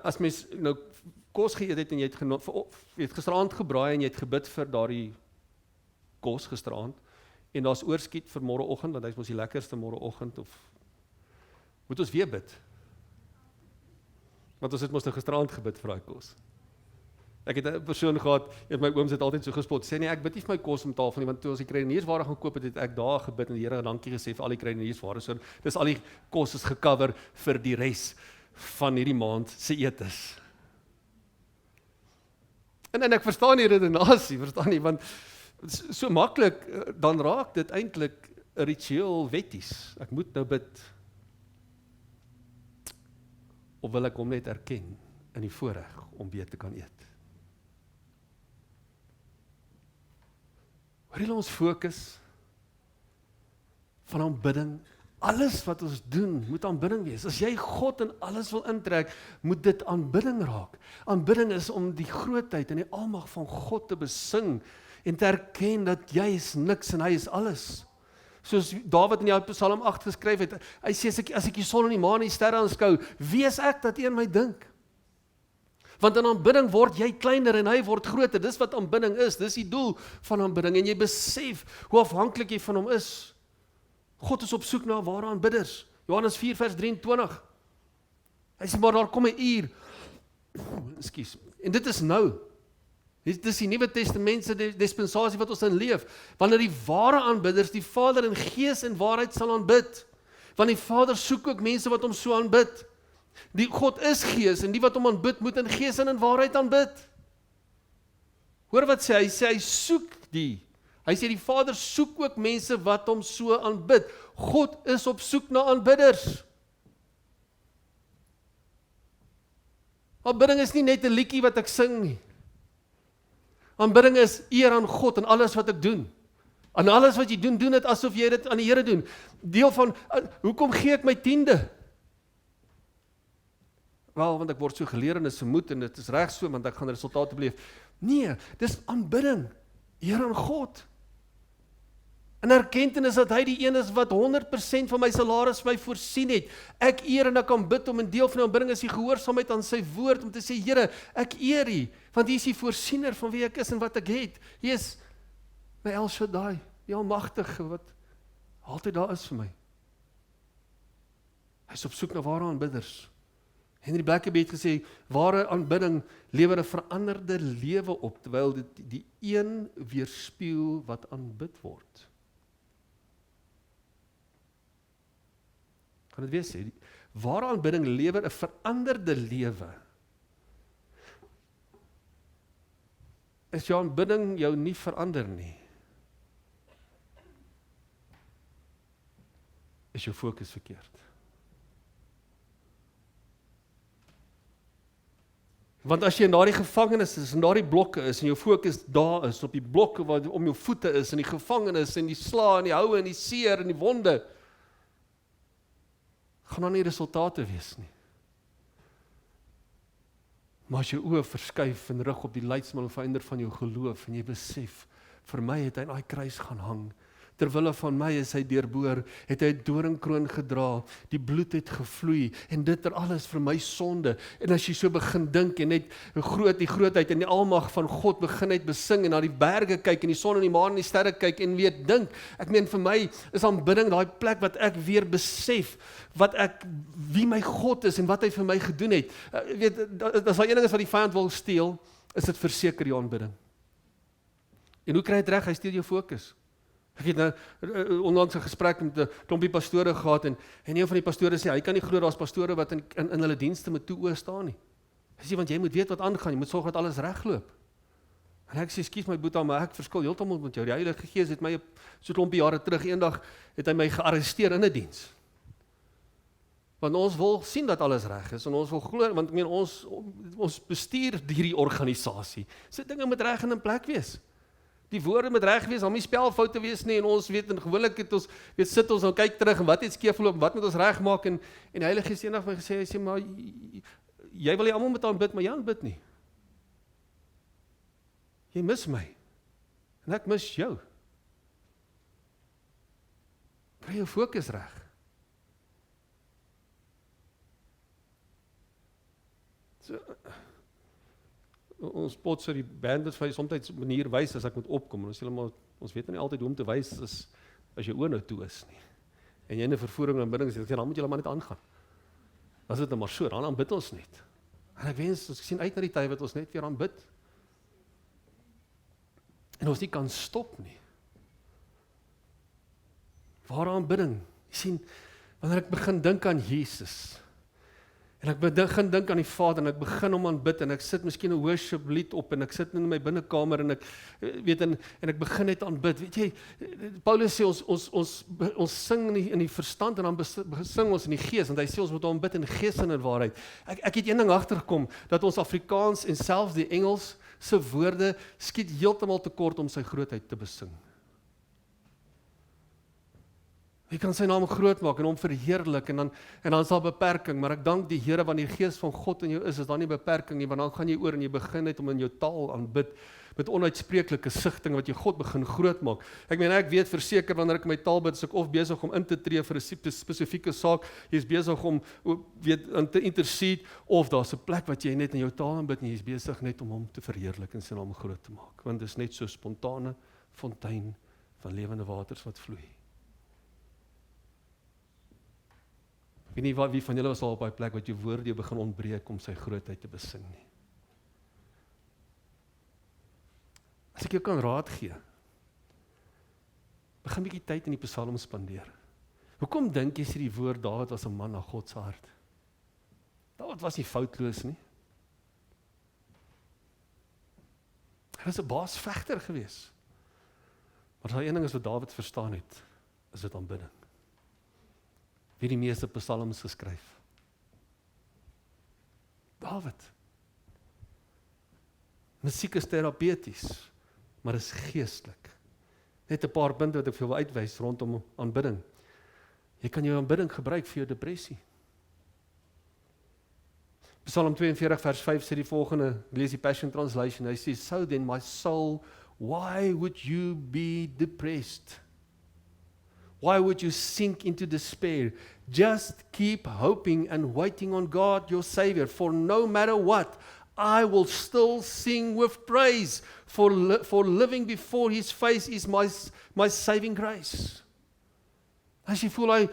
as mens nou kos geëet het en jy het gisteraand gebraai en jy het gebid vir daardie kos gisteraand, en daar's oorskiet vir môreoggend, want hy's mos die lekkerste môreoggend, of moet ons weer bid? Want ons het mos nou gisteraand gebid vir daai kos. Ek het 'n persoon gehad, my ooms het altyd so gespot, sê nee, ek bid nie vir my kos om tafel nie, want toe ons die kruideniersware gaan koop het ek daar gebid en die Here dankie gesê vir al die kruideniersware, so dis al die kos is gecover vir die res van hierdie maand se etes. En ek verstaan die redenasie, verstaan nie, want so maklik, dan raak dit eintlik 'n ritueel wetties. Ek moet nou bid. Of wil ek hom net erken in die voorreg om weer te kan eet? Hoor jy ons fokus van aanbidding, alles wat ons doen, moet aanbidding wees. As jy God in alles wil intrek, moet dit aanbidding raak. Aanbidding is om die grootheid en die almag van God te besing, en te erken dat jy is niks en hy is alles. Soos Dawid in die Psalm 8 geskryf het, hy sê, as ek die son en die maan en die sterre aanskou, wie is ek dat een my dink? Want in aanbidding word jy kleiner en hy word groter. Dis wat aanbidding is, dis die doel van aanbidding, en jy besef hoe afhanklik jy van hom is. God is op soek na ware aanbidders. Johannes 4 vers 23. Hy sê, maar daar kom 'n uur, en dit is nou. Dit is die Nuwe Testamentse dispensasie wat ons in leef, wanneer die ware aanbidders die Vader in gees en waarheid sal aanbid. Want die Vader soek ook mense wat hom so aanbid. Die God is gees, en die wat hom aanbid, moet in gees en in waarheid aanbid. Hoor wat sê hy? Sê hy soek die. Hy sê die Vader soek ook mense wat hom so aanbid. God is op soek na aanbidders. Aanbidding is nie net 'n liedjie wat ek sing nie. Aanbidding is eer aan God in alles wat ek doen. Aan alles wat jy doen, doen dit asof jy dit aan die Here doen. Deel van, hoekom gee ek my 10de? Wel, want ek word so geleer en is so moed, en dit is reg so, want ek gaan resultate beleef. Nee, dis aanbidding, eer aan God. En erkentenis dat hy die een is wat 100% van my salaris vir my voorsien het. Ek eer en ek kan bid om 'n deel van die aanbidding is die gehoorsaamheid aan sy woord, om te sê, Here, ek eer U, want U is die voorsiener van wie ek is en wat ek het. U is my El Shaddai, die Almagtige, wat altyd daar is vir my. Hy is op soek na ware aanbidders. Henry Blackaby het gesê, ware aanbidding lewer 'n veranderde lewe op, terwyl dit die een weerspieël wat aanbid word. Kan dit weer sê, ware aanbidding lewer 'n veranderde lewe. Is jou aanbidding jou nie verander nie? Is jou fokus verkeerd? Want as jy in daardie gevangenis is, en daardie blokke is, en jou fokus daar is, op die blokke wat om jou voete is, en die gevangenis, en die sla, en die houe, en die seer, en die wonde, gaan dan nie resultate wees nie. Maar as jou oë verskuif en rig op die leidsman of einde van jou geloof en jy besef, vir my het hy aan daai kruis gaan hang. Terwille van my is hy deurboor, het hy 'n doringkroon gedra, die bloed het gevloei en dit alles vir my sonde. En as jy so begin dink en net die grootheid en die almag van God begin net besing en na die berge kyk en die son en die maan en die sterre kyk en weer dink, ek meen vir my is aanbidding daai plek wat ek weer besef wie my God is en wat hy vir my gedoen het. Weet, as daar een ding is wat die vyand wil steel, is dit verseker jou aanbidding. En hoe kry jy dit reg? Hy steel jou fokus. Ek het nou onlangs 'n gesprek met 'n klompie pastore gehad en een van die pastore sê, hy kan nie glo daar's pastore wat in hulle dienste met toe oë staan nie. Hy sê, want jy moet weet wat aangaan, jy moet sorg dat alles regloop. En ek sê, ekskuus my boetie, maar ek verskil heeltemal met jou. Die Heilige Gees het my so 'n klompie jare terug, eendag het hy my gearresteer in 'n diens. Want ons wil sien dat alles reg is en ons wil glo, want ek meen ons bestuur hierdie organisasie. So dinge moet reg en in plek wees. Die woorde moet reg wees, al nie spelfoute wees nie en ons weet en gewoonlik het ons sit ons nou kyk terug en wat het skeef geloop, wat moet ons regmaak en die Heilige Gees eendag my gesê, hy sê maar jy wil nie almal met aanbid, maar jy aanbid nie. Jy mis my. En ek mis jou. Kry jou fokus reg. So, ons pot so die band wat vir soms 'n manier wys as ek moet opkom. Ons weet nie altyd hoe om te wys as jou oë nou toe is nie. En jy in 'n vervoering en aanbidding sê, dan moet jy maar net aangaan. As dit nou maar so, dan aanbid ons net. En ek wens ons sien uit na die tyd wat ons net weer aanbid. En ons nie kan stop nie. Waar aanbidding? Jy sien, wanneer ek begin dink aan Jesus, en ek begin dink aan die Vader, en ek begin hom aanbid, en ek sit miskien 'n worship lied op, en ek sit in my binnekamer, en ek weet, en ek begin net aanbid. Weet jy, Paulus sê ons sing in die verstand, en dan sing ons in die gees, want hy sê ons moet hom aanbid in gees en in waarheid. Ek het een ding agtergekom, dat ons Afrikaans en selfs die Engels se woorde skiet heeltemal tekort om sy grootheid te besing. Jy kan sy naam groot maak en hom verheerlik en dan is daar beperking, maar ek dank die Here want die gees van God in jou is daar nie beperking nie, want dan gaan jy oor en jy begin net om in jou taal aanbid met onuitspreeklike sigting wat jy God begin groot maak. Ek meen ek weet verseker wanneer ek my taal bid, is ek of besig om in te tree vir 'n spesifieke saak, jy's besig om weet te intercede of daar's 'n plek wat jy net in jou taal aanbid en jy's besig net om hom te verheerlik en sy naam groot te maak, want dit is net so spontane fontein van lewende waters wat vloei. Ek weet nie wie van julle was al op daai plek wat jou woorde jou begin ontbreek om sy grootheid te besing nie. As ek jou kan raad gee, begin 'n bietjie tyd in die psalms spandeer. Hoekom dink jy sê die woord Dawid was 'n man na God se hart? Dawid was nie foutloos nie. Hy was 'n baasvegter gewees. Maar daai een ding is wat Dawid verstaan het, is dit aanbidding. Wie die meeste psalms geskryf? Dawid. Musiek is terapeuties, maar is geestelik. Net 'n paar punte wat ek vir jou wil uitwys rondom aanbidding. Jy kan jou aanbidding gebruik vir jou depressie. Psalm 42 vers 5 sê die volgende, lees die Passion Translation, hy sê, "So then my soul, why would you be depressed? Why would you sink into despair? Just keep hoping and waiting on God, your Savior, for no matter what, I will still sing with praise, for living before His face is my saving grace." As jy voel hy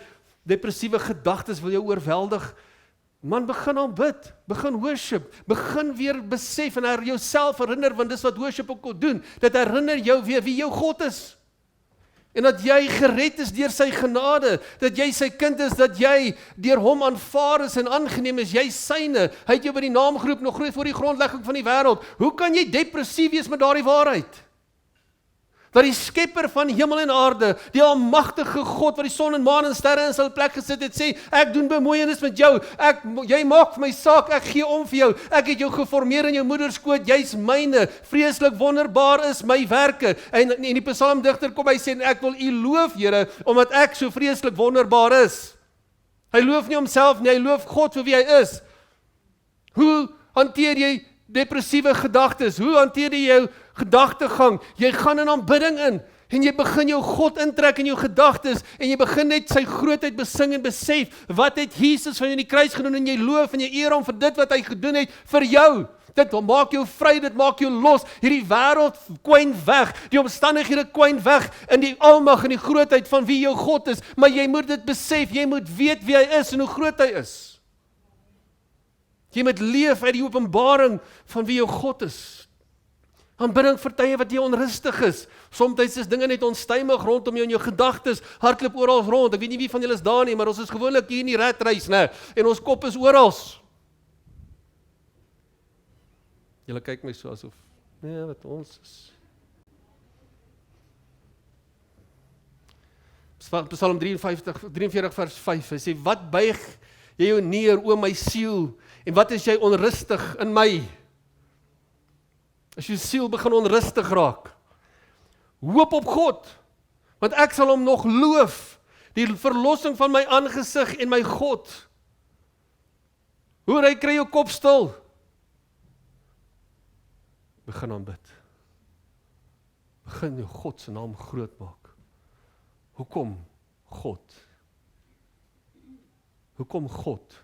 depressiewe gedagtes wil jou oorweldig, man, begin aanbid, begin worship, begin weer besef en jouself herinner, want dis wat worship ook wil doen, dit herinner jou weer wie jou God is. En dat jy gered is deur sy genade, dat jy sy kind is, dat jy deur hom aanvaar is en aangeneem is, jy syne, hy het jou by die naam geroep, nog groot voor die grondlegging van die wêreld. Hoe kan jy depressief wees met daardie waarheid? Dat die skepper van hemel en aarde, die almagtige God, wat die son en maan en sterre in sy plek gesit het, sê, ek doen bemoeienis met jou, jy maak vir my saak, ek gee om vir jou, ek het jou geformeer in jou moederskoot, jy's myne, vreeslik wonderbaar is my werke, en die psalmdigter kom hy sê, ek wil u loof, Here, omdat ek so vreeslik wonderbaar is. Hy loof nie homself nie, hy loof God vir wie hy is. Hoe hanteer jy depressiewe gedagtes? Hoe hanteer jy jou gedagtegang? Jy gaan in aanbidding in en jy begin jou God intrek in jou gedagtes en jy begin net sy grootheid besing en besef, wat het Jesus van jou in die kruis gedoen en jy loof en jy eer hom vir dit wat hy gedoen het vir jou. Dit maak jou vry, dit maak jou los. Hierdie wêreld kwyn weg, die omstandighede kwyn weg in die almag en die grootheid van wie jou God is, maar jy moet dit besef, jy moet weet wie hy is en hoe groot hy is. Jy moet leef uit die openbaring van wie jou God is. Aanbidding vir tye wat jy onrustig is. Soms is dinge net onstuimig rondom jou in jou gedagtes, hardloop oral rond. Ek weet nie wie van julle is daar nie, maar ons is gewoonlik hier in die ratreis, né? En ons kop is oral. Julle kyk my so asof, nee, wat ons is. Psalm 43 vers 5, hy sê, wat buig jy jou neer, o my siel, en wat is jy onrustig in my? As jou siel begin onrustig raak, hoop op God, want ek sal hom nog loof, die verlossing van my aangesig en my God. Hoe hy kry jou kop stil? Begin aanbid. Begin jou God se naam groot maak. Hoekom God? Hoekom God?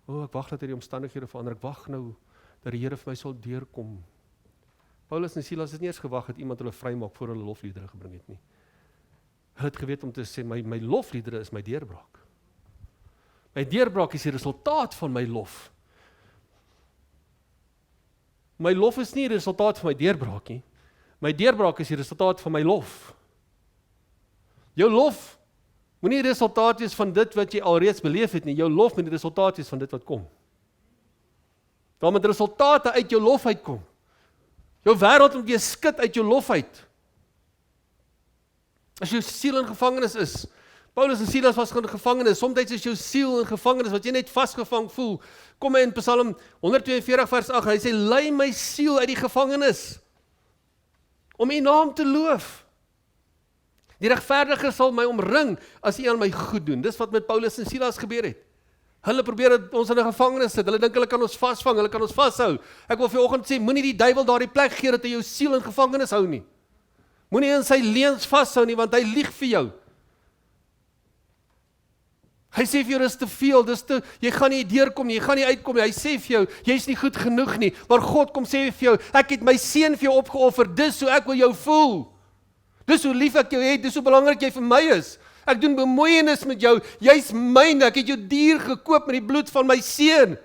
Ek wag dat die omstandighede verander, ek wag nou, dat die Here vir my sal deurkom. Paulus en Silas het nie eens gewag dat iemand hulle vrymaak voor hulle lofliedere gebring het nie. Hulle het geweet om te sê, my lofliedere is my deurbraak. My deurbraak is die resultaat van my lof. My lof is nie die resultaat van my deurbraak nie. My deurbraak is die resultaat van my lof. Jou lof moenie die resultaat wees van dit wat jy alreeds beleef het nie. Jou lof moet die resultaat wees van dit wat kom. Dan moet die resultate uit jou lof uitkom. Jou wêreld moet weer skud uit jou lof uit. As jou siel in gevangenis is, Paulus en Silas was in gevangenis, soms is jou siel in gevangenis, wat jy net vasgevang voel. Kom in Psalm 142 vers 8, hy sê, lei my siel uit die gevangenis, om u naam te loof. Die regverdige sal my omring, as u aan my goed doen. Dis wat met Paulus en Silas gebeur het. Hulle probeer ons in 'n gevangenis sit, hulle dink hulle kan ons vasvang, hulle kan ons vashou. Ek wil vanoggend sê, moenie die duiwel daardie plek gee dat hy jou siel in gevangenis hou nie. Moenie in sy leuns vashou nie, want hy lieg vir jou. Hy sê vir jou, dis te veel, jy gaan nie deurkom nie, jy gaan nie uitkom nie. Hy sê vir jou, jy's nie goed genoeg nie. Maar God kom sê vir jou, ek het my seun vir jou opgeoffer, dis hoe ek wil jou voel. Dis hoe lief ek jou het, dis hoe belangrik jy vir my is. Ek doen bemoeienis met jou, jy's myne, ek het jou dier gekoop met die bloed van my seun.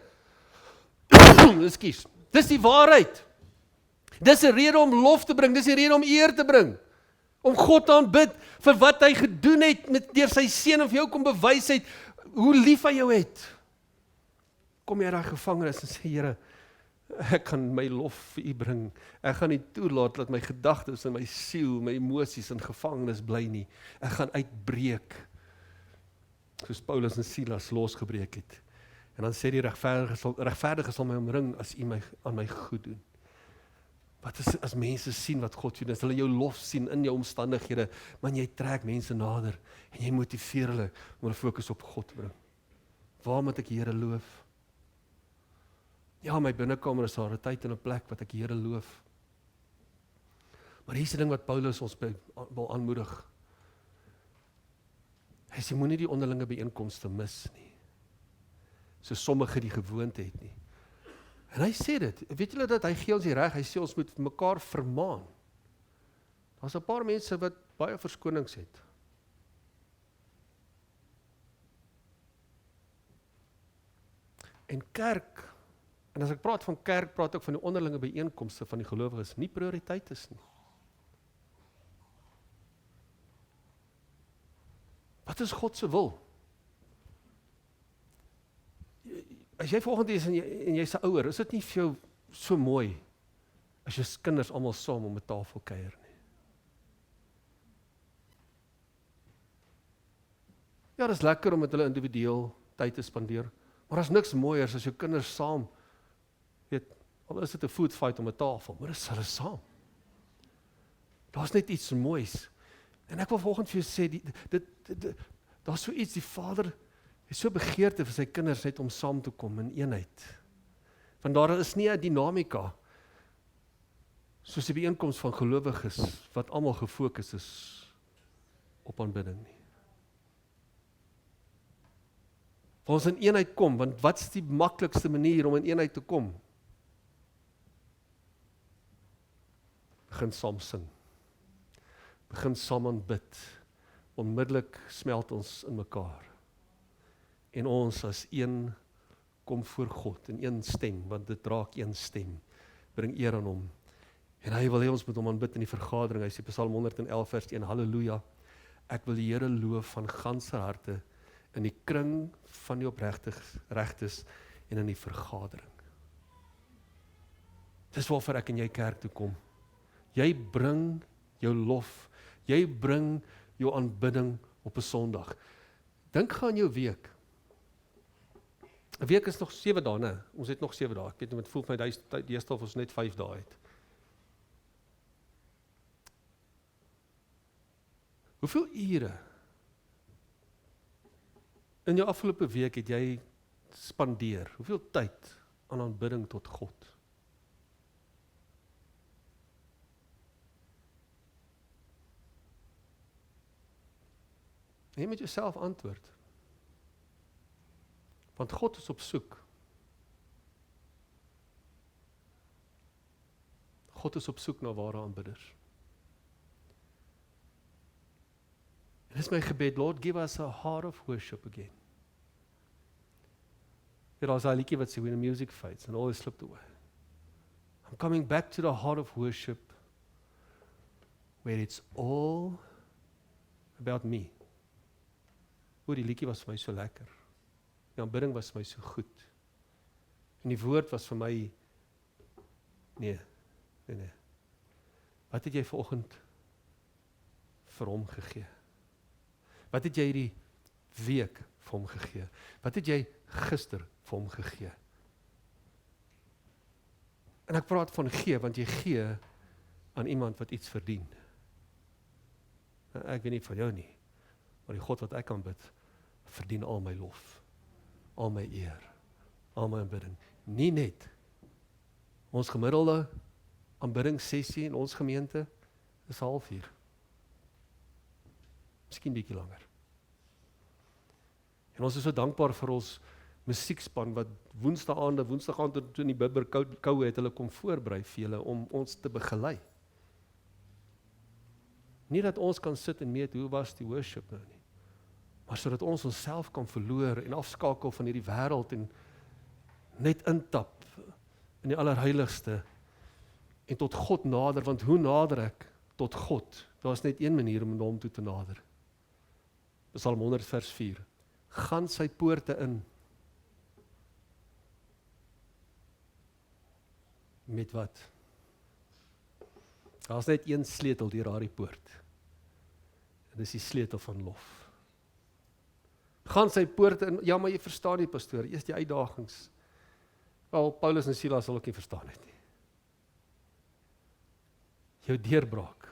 Ekskuus. Dis die waarheid. Dis 'n rede om lof te bring, dis 'n rede om eer te bring. Om God te aanbid vir wat hy gedoen het deur sy seun en vir jou kom bewys het hoe lief hy jou het. Kom jy uit daai gevangenis en sê, Here, ek kan my lof vir u bring. Ek gaan nie toelaat dat my gedagtes en my siel, my emosies in gevangenis bly nie. Ek gaan uitbreek. Soos Paulus en Silas losgebreek het. En dan sê die regverdige sal my omring as u aan my goed doen. Wat is as mense sien wat God doen, as hulle jou lof sien in jou omstandighede, man, jy trek mense nader en jy motiveer hulle om hulle fokus op God te bring. Waar moet ek die Here loof? Ja, my binnekamer is daar 'n tyd en 'n plek wat ek die Here loof. Maar hier is 'n ding wat Paulus ons wil aanmoedig. Hy sê, moenie die onderlinge byeenkomste mis nie. So sommige die gewoonte het nie. En hy sê dit, weet julle dat hy gee ons die reg, hy sê ons moet mekaar vermaan. Daar's 'n paar mense wat baie verskonings het. En kerk, en as ek praat van kerk, praat ek van die onderlinge byeenkomste van die gelowiges, nie prioriteit is nie. Wat is God se wil? As jy volgende is en jy's 'n ouer, is dit nie vir jou so mooi as jou kinders almal saam om 'n tafel kuier nie? Ja, dit is lekker om met hulle individueel tyd te spandeer, maar daar's niks mooier as jou kinders saam, weet, al is dit 'n food fight om 'n tafel, maar dis hulle saam. Daar's net iets moois. En ek wil volgende vir jou sê, daar's so iets, die Vader Hy is so begeerte vir sy kinders net om saam te kom in eenheid. Want daar is nie 'n dinamika soos die byeenkoms van gelowiges wat almal gefokus is op aanbidding nie. Waar ons in eenheid kom, want wat is die maklikste manier om in eenheid te kom? Begin saam sing. Begin saam aanbid. Onmiddellik smelt ons in mekaar. En ons as een kom voor God in een stem, want dit raak een stem. Bring eer aan hom. En hy wil hê ons moet hom aanbid in die vergadering. Hy sê Psalm 111 vers 1, Halleluja. Ek wil die Here loof van ganse harte in die kring van die opregtes en in die vergadering. Dis waarvoor ek en jy kerk toe kom. Jy bring jou lof, jy bring jou aanbidding op 'n Sondag. Dink gaan jou week. 'n Week is nog 7 dae, né? Ons het nog 7 dae. Ek weet nie, het voel vir my deesdae of ons net 5 dae het. Hoeveel ure in jou afgelope week het jy spandeer? Hoeveel tyd aan aanbidding tot God? Jy moet jouself antwoord. Want God is op soek. God is op soek na ware aanbidders. En dis my gebed, Lord, give us a heart of worship again. Daar's 'n liedjie wat sê, when the music fades and all is slipped away. I'm coming back to the heart of worship where it's all about me. Die liedjie was vir my so lekker. Die aanbidding was vir my so goed. En die woord was vir my, nee. Wat het jy vanoggend vir hom gegee? Wat het jy hierdie week vir hom gegee? Wat het jy gister vir hom gegee? En ek praat van gee, want jy gee aan iemand wat iets verdien. Ek weet nie van jou nie, maar die God wat ek aanbid, verdien al my lof, al my eer, al my aanbidding. Nie net ons gemiddelde aanbiddingssessie in ons gemeente is 1 halfuur. Miskien bietjie langer. En ons is so dankbaar vir ons musiekspan wat woensdag aand toe in die Bibber koue het hulle kom voorberei vir julle om ons te begelei. Nie dat ons kan sit en meet hoe was die worship nou nie, maar sodat ons onsself kan verloor en afskakel van hierdie wêreld en net intap in die allerheiligste en tot God nader, want hoe nader ek tot God? Daar is net een manier om na hom toe te nader. Psalm 100 vers 4. Gaan sy poorte in. Met wat? Daar is net een sleutel deur daardie poort. En dis die sleutel van lof. Gaan sy poorte in. Ja, maar jy verstaan nie, pastoor, eers die uitdagings. Wel, Paulus en Silas sal ook nie verstaan het nie. Jou deurbraak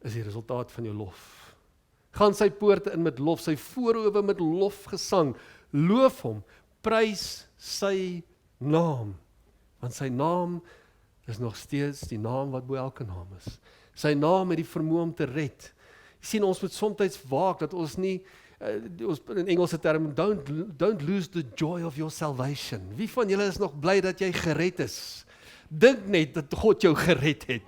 is die resultaat van jou lof. Gaan sy poorte in met lof, sy voorhoewe met lofgesang. Loof hom, prys sy naam. Want sy naam is nog steeds die naam wat bo elke naam is. Sy naam het die vermoë om te red. Jy sien, ons moet soms waak dat ons nie, ons in Engelse term, don't lose the joy of your salvation. Wie van julle is nog bly dat jy gered is? Dink net dat God jou gered het.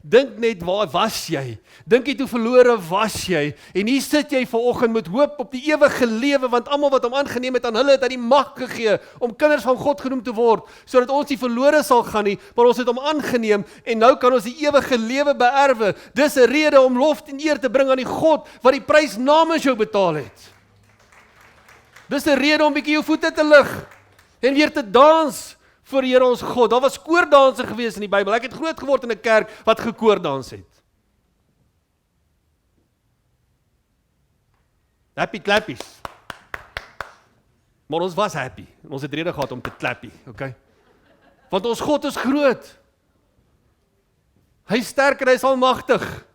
Dink net, waar was jy? Dink net hoe verlore was jy? En hier sit jy vanoggend met hoop op die ewige lewe, want almal wat hom aangeneem het, aan hulle het hy die mag gegee om kinders van God genoem te word, sodat ons nie verlore sal gaan nie, maar ons het hom aangeneem en nou kan ons die ewige lewe beerwe. Dis 'n rede om lof en eer te bring aan die God wat die prys namens jou betaal het. Dis 'n rede om bietjie jou voete te lig en weer te dans vir die Here ons God. Daar was koordanse gewees in die Bybel. Ek het groot geword in 'n kerk wat gekoordans het. Happy klappies. Maar ons was happy. Ons het rede gehad om te klappie, okay? Want ons God is groot. Hy is sterk en hy is almagtig.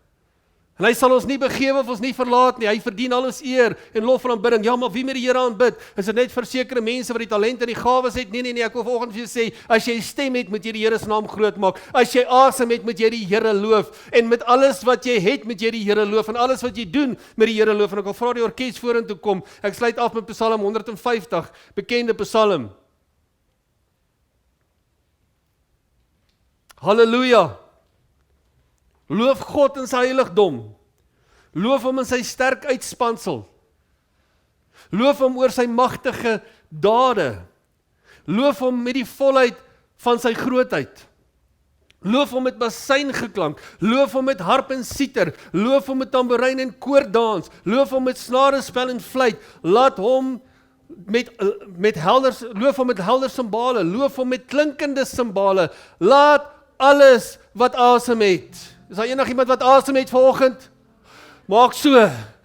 En hy sal ons nie begewe of ons nie verlaat nie. Hy verdien alles eer en lof en aanbidding. Ja, maar wie moet die Here aanbid? Is dit net vir sekere mense wat die talent en die gawes het? Nee, ek wil vanoggend vir jou sê, as jy stem het, moet jy die Here se naam groot maak. As jy asem het, moet jy die Here loof. En met alles wat jy het, moet jy die Here loof. En alles wat jy doen, met die Here loof. En ek wil vra die orkes vorentoe kom. Ek sluit af met Psalm 150, bekende Psalm. Halleluja. Loof God in sy heiligdom. Loof hom in sy sterk uitspansel. Loof hom oor sy magtige dade. Loof hom met die volheid van sy grootheid. Loof hom met bassyngeklank. Loof hom met harp en siter. Loof hom met tamboerijn en koordans. Loof hom met snarespel en fluit. Laat hom loof hom met helder simbale. Loof hom met klinkende simbale. Laat alles wat asem het. Is daar enigiemand wat asem het vanoggend? Maak so.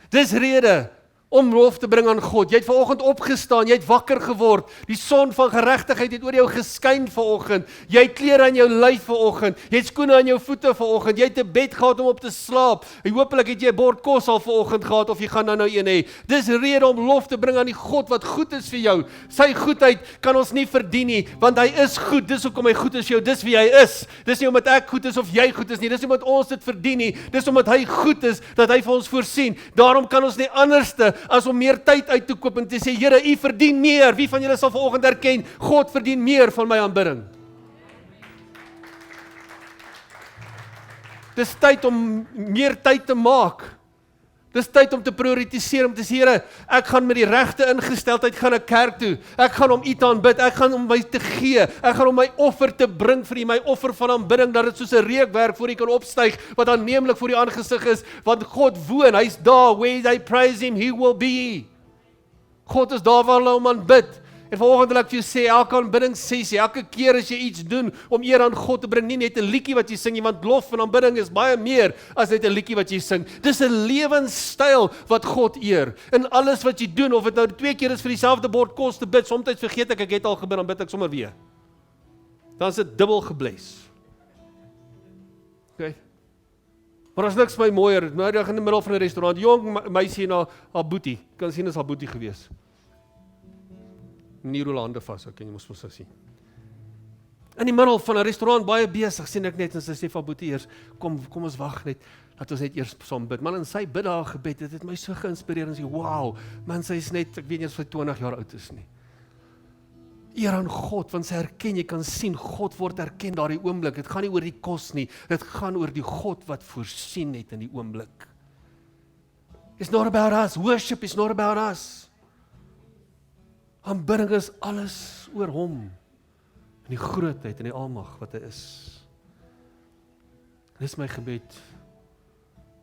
Dis rede om lof te bring aan God. Jy het vanoggend opgestaan, jy het wakker geword. Die son van geregtigheid het oor jou geskyn vanoggend. Jy het klere aan jou lyf vanoggend. Jy het skoene aan jou voete vanoggend. Jy het 'n bed gehad om op te slaap. En hopelik het jy 'n bord kos al vanoggend gehad of jy gaan nou een hê. Dis rede om lof te bring aan die God wat goed is vir jou. Sy goedheid kan ons nie verdien nie, want hy is goed. Dis hoekom hy goed is vir jou. Dis wie hy is. Dis nie omdat ek goed is of jy goed is nie. Dis nie omdat ons dit verdien nie. Dis omdat hy goed is dat hy vir ons voorsien. Daarom kan ons nie anderste as om meer tyd uit te koop en te sê, Here, u verdien meer. Wie van julle sal vanoggend erken, God verdien meer van my aanbidding. Dis tyd om meer tyd te maak. Dis tyd om te prioritiseer, om te sê, Here, ek gaan met die regte ingesteldheid gaan na kerk toe. Ek gaan om u te aanbid, ek gaan om my te gee. Ek gaan om my offer te bring vir u, my offer van aanbidding, dat dit soos 'n reukwerk voor u kan opstyg, wat aanneemlik voor die aangesig is, want God woon, hy's daar, where they praise him, he will be. God is daar waar hulle hom aanbid. En vanoggend wil ek vir jou sê, elke aanbiddingssessie, elke keer as jy iets doen om eer aan God te bring, nie net 'n liedjie wat jy sing nie, want lof en aanbidding is baie meer as net 'n liedjie wat jy sing. Dis 'n lewenstyl wat God eer. In alles wat jy doen, of dit nou 2 keer is vir dieselfde bord kos te bid, soms vergeet ek het al gebid, dan bid ek sommer weer. Dan is dit dubbel gebless. Okay. Maar as niks my mooier, nou dag in die middel van 'n restaurant, jong meisie na haar boetie, kan sien is haar boetie gewees. Nie roel hande vas, kan jy mos sien. In die middel van 'n restaurant baie besig, sien ek net en sy sê van boetie eers, kom ons wag net, laat ons net eers saam bid. Man, en sy bid haar gebed, dit het my so geïnspireer en sê, wow, man, sy is net, ek weet nie of sy 20 jaar oud is nie. Eer aan God, want sy herken, jy kan sien, God word erken daardie oomblik. Dit gaan nie oor die kos nie, dit gaan oor die God wat voorsien het in die oomblik. It's not about us, worship is not about us. Aanbidding is alles oor hom, en die grootheid en die almag wat hy is. Dis my gebed.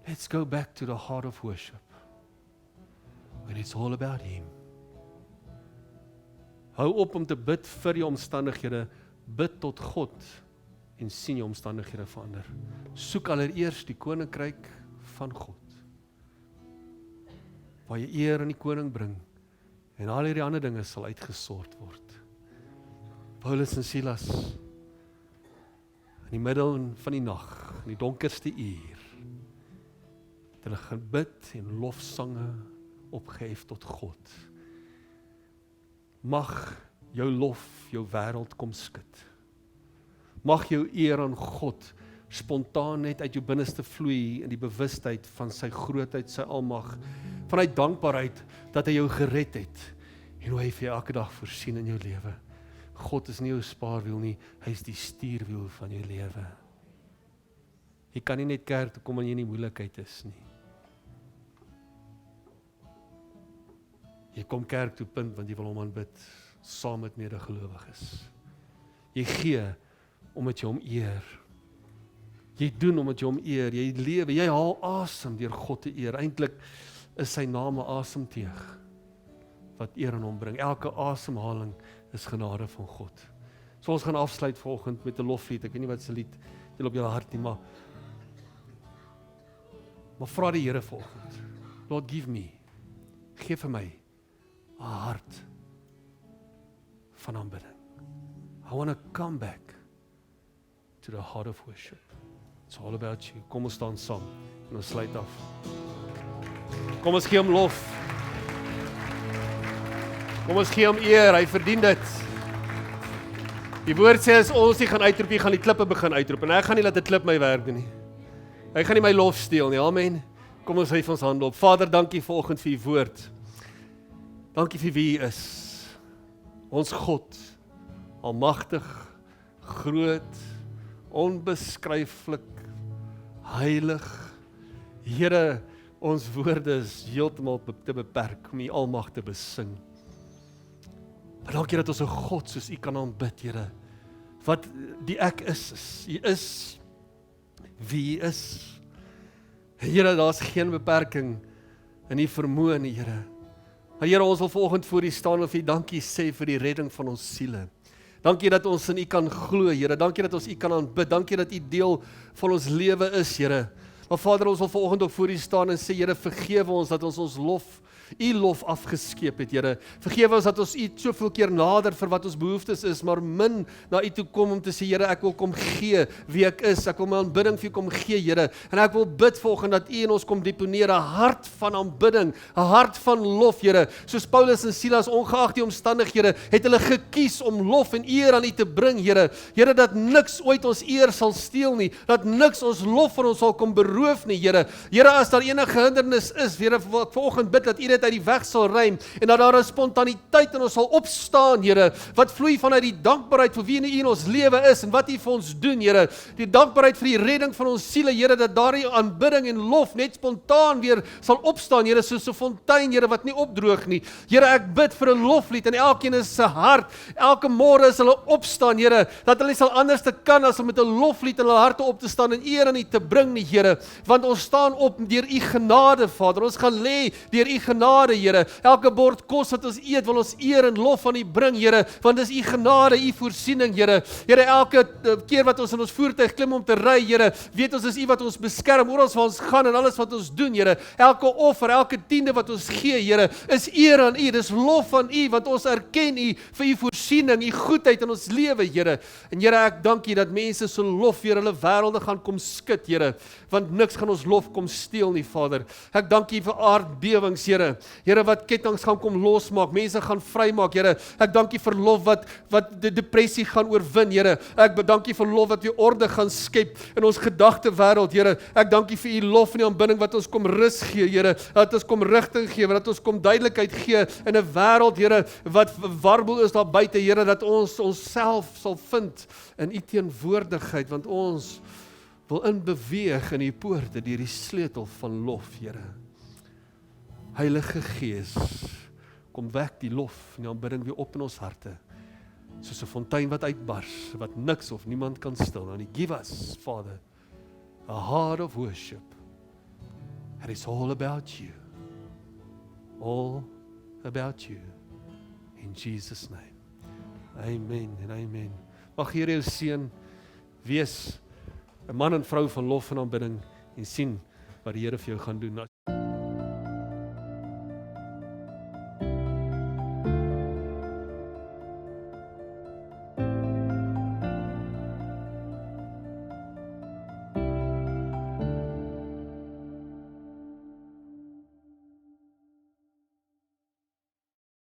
Let's go back to the heart of worship, when it's all about him. Hou op om te bid vir die omstandighede, bid tot God, en sien jou omstandighede verander. Soek allereers die koninkryk van God, waar jy eer aan die koning bring, en al hierdie ander dinge sal uitgesort word. Paulus en Silas, in die middel van die nag, in die donkerste uur, het hulle gaan bid en lofsange opgehef tot God. Mag jou lof jou wêreld kom skud. Mag jou eer aan God spontaan net uit jou binneste vloei in die bewustheid van sy grootheid, sy almag, vanuit dankbaarheid dat hy jou gered het en hoe hy vir jou elke dag voorsien in jou lewe. God is nie jou spaarwiel nie, hy is die stuurwiel van jou lewe. Jy kan nie net kerk toe kom en jy in die moeilikheid is nie. Jy kom kerk toe punt want jy wil hom aanbid saam met medegelowiges. Jy gee omdat jy hom eer. Jy doen omdat jy hom eer, jy lewe, jy haal asem deur God te eer. Eintlik is sy naam 'n asemteug wat eer aan hom bring. Elke asemhaling is genade van God. So ons gaan afsluit vanoggend met 'n loflied. Ek weet nie wat se lied jy op jou hart nie, maar vra die Here vanoggend. Lord, give me, gee vir my 'n hart van aanbidding. I want to come back to the heart of worship. It's all about you. Kom ons staan saam en ons sluit af. Kom ons gee hom lof. Kom ons gee hom eer, hy verdien dit. Die woord sê as ons nie gaan uitroep, jy gaan die klippe begin uitroep. En ek gaan nie laat 'n klip my werk doen nie. Hy gaan nie my lof steel nie. Amen. Kom ons hef ons hande op. Vader, dankie vanoggend vir u woord. Dankie vir wie u is. Ons God, almagtig, groot, onbeskryflik, heilig. Here, ons woorde is heeltemal te beperk om u almag te besing. Maar dankie dat ons 'n God soos u kan aanbid, Here. Wat die ek is. U is wie u is. Here, daar's geen beperking in u vermoë nie, Here. Maar Here, ons wil vanoggend voor u staan en vir u dankie sê vir die redding van ons siele. Dankie dat ons in u kan glo, Here. Dankie dat ons u kan aanbid. Dankie dat u deel van ons lewe is, Here. Maar Vader, ons wil vanoggend ook voor u staan en sê, Here, vergewe ons dat ons lof, u lof afgeskeep het, Here. Vergewe ons dat ons u soveel keer nader vir wat ons behoeftes is, maar min na u toe kom om te sê, Here, ek wil kom gee wie ek is. Ek wil my aanbidding vir u kom gee, Here. En ek wil bid vanoggend dat u in ons kom deponeer 'n hart van aanbidding, 'n hart van lof, Here. Soos Paulus en Silas, ongeag die omstandighede, het hulle gekies om lof en eer aan u te bring, Here. Here, dat niks ooit ons eer sal steel nie, dat niks ons lof van ons sal kom beroof nie, Here. Here, as daar enige hindernis is, Here, vanoggend bid dat u dit uit die weg sal ruim en dat daar 'n spontaniteit in ons sal opstaan, Here, wat vloei vanuit die dankbaarheid vir wie u in ons lewe is en wat u vir ons doen, Here. Die dankbaarheid vir die redding van ons siele, Here, dat daardie aanbidding en lof net spontaan weer sal opstaan, Here, soos 'n fontein, Here, wat nie opdroog nie. Here, ek bid vir 'n loflied in elkeen is se hart. Elke môre as hulle opstaan, Here, dat hulle sal anders te kan as om met 'n loflied in hulle harte op te staan en eer aan u te bring nie, Here, want ons staan op deur u genade, Vader. Ons gaan lê deur u genade, Here. Elke bord kos wat ons eet, wil ons eer en lof aan u bring, Here, want dis u genade, u voorsiening, Here. Here, elke keer wat ons in ons voertuig klim om te ry, Here, weet ons is u wat ons beskerm, oral waar ons gaan en alles wat ons doen, Here. Elke offer, elke tiende wat ons gee, Here, is eer aan u, dis lof aan u, want ons erken u vir u voorsiening, u goedheid in ons lewe, Here. En Here, ek dank u dat mense se lof weer hulle wêrelde gaan kom skud, Here, want niks gaan ons lof kom steel nie, Vader. Ek dank u vir aardbewings, Here. Here, wat kettinge gaan kom losmaak, mense gaan vrymaak, Here. Ek dank u vir lof wat die depressie gaan oorwin, Here. Ek bedank u vir lof wat u orde gaan skep in ons gedagte wêreld, Here. Ek dank u vir u lof en die aanbidding wat ons kom rus gee, Here. Dat ons kom rigting gee, dat ons kom duidelikheid gee in 'n wêreld, Here, wat warbel is daar buite, Here, dat ons onsself sal vind in u teenwoordigheid, want ons wil inbeweeg in die poorte deur die sleutel van lof, Here. Heilige Gees, kom wek die lof en die aanbidding weer op in ons harte, soos 'n fontein wat uitbars, wat niks of niemand kan stil. And give us, Father, a heart of worship. And it's all about you. All about you. In Jesus' name. Amen en amen. Mag Here jou seën wees, 'n man en vrou van lof en aanbidding, en sien wat die Here vir jou gaan doen.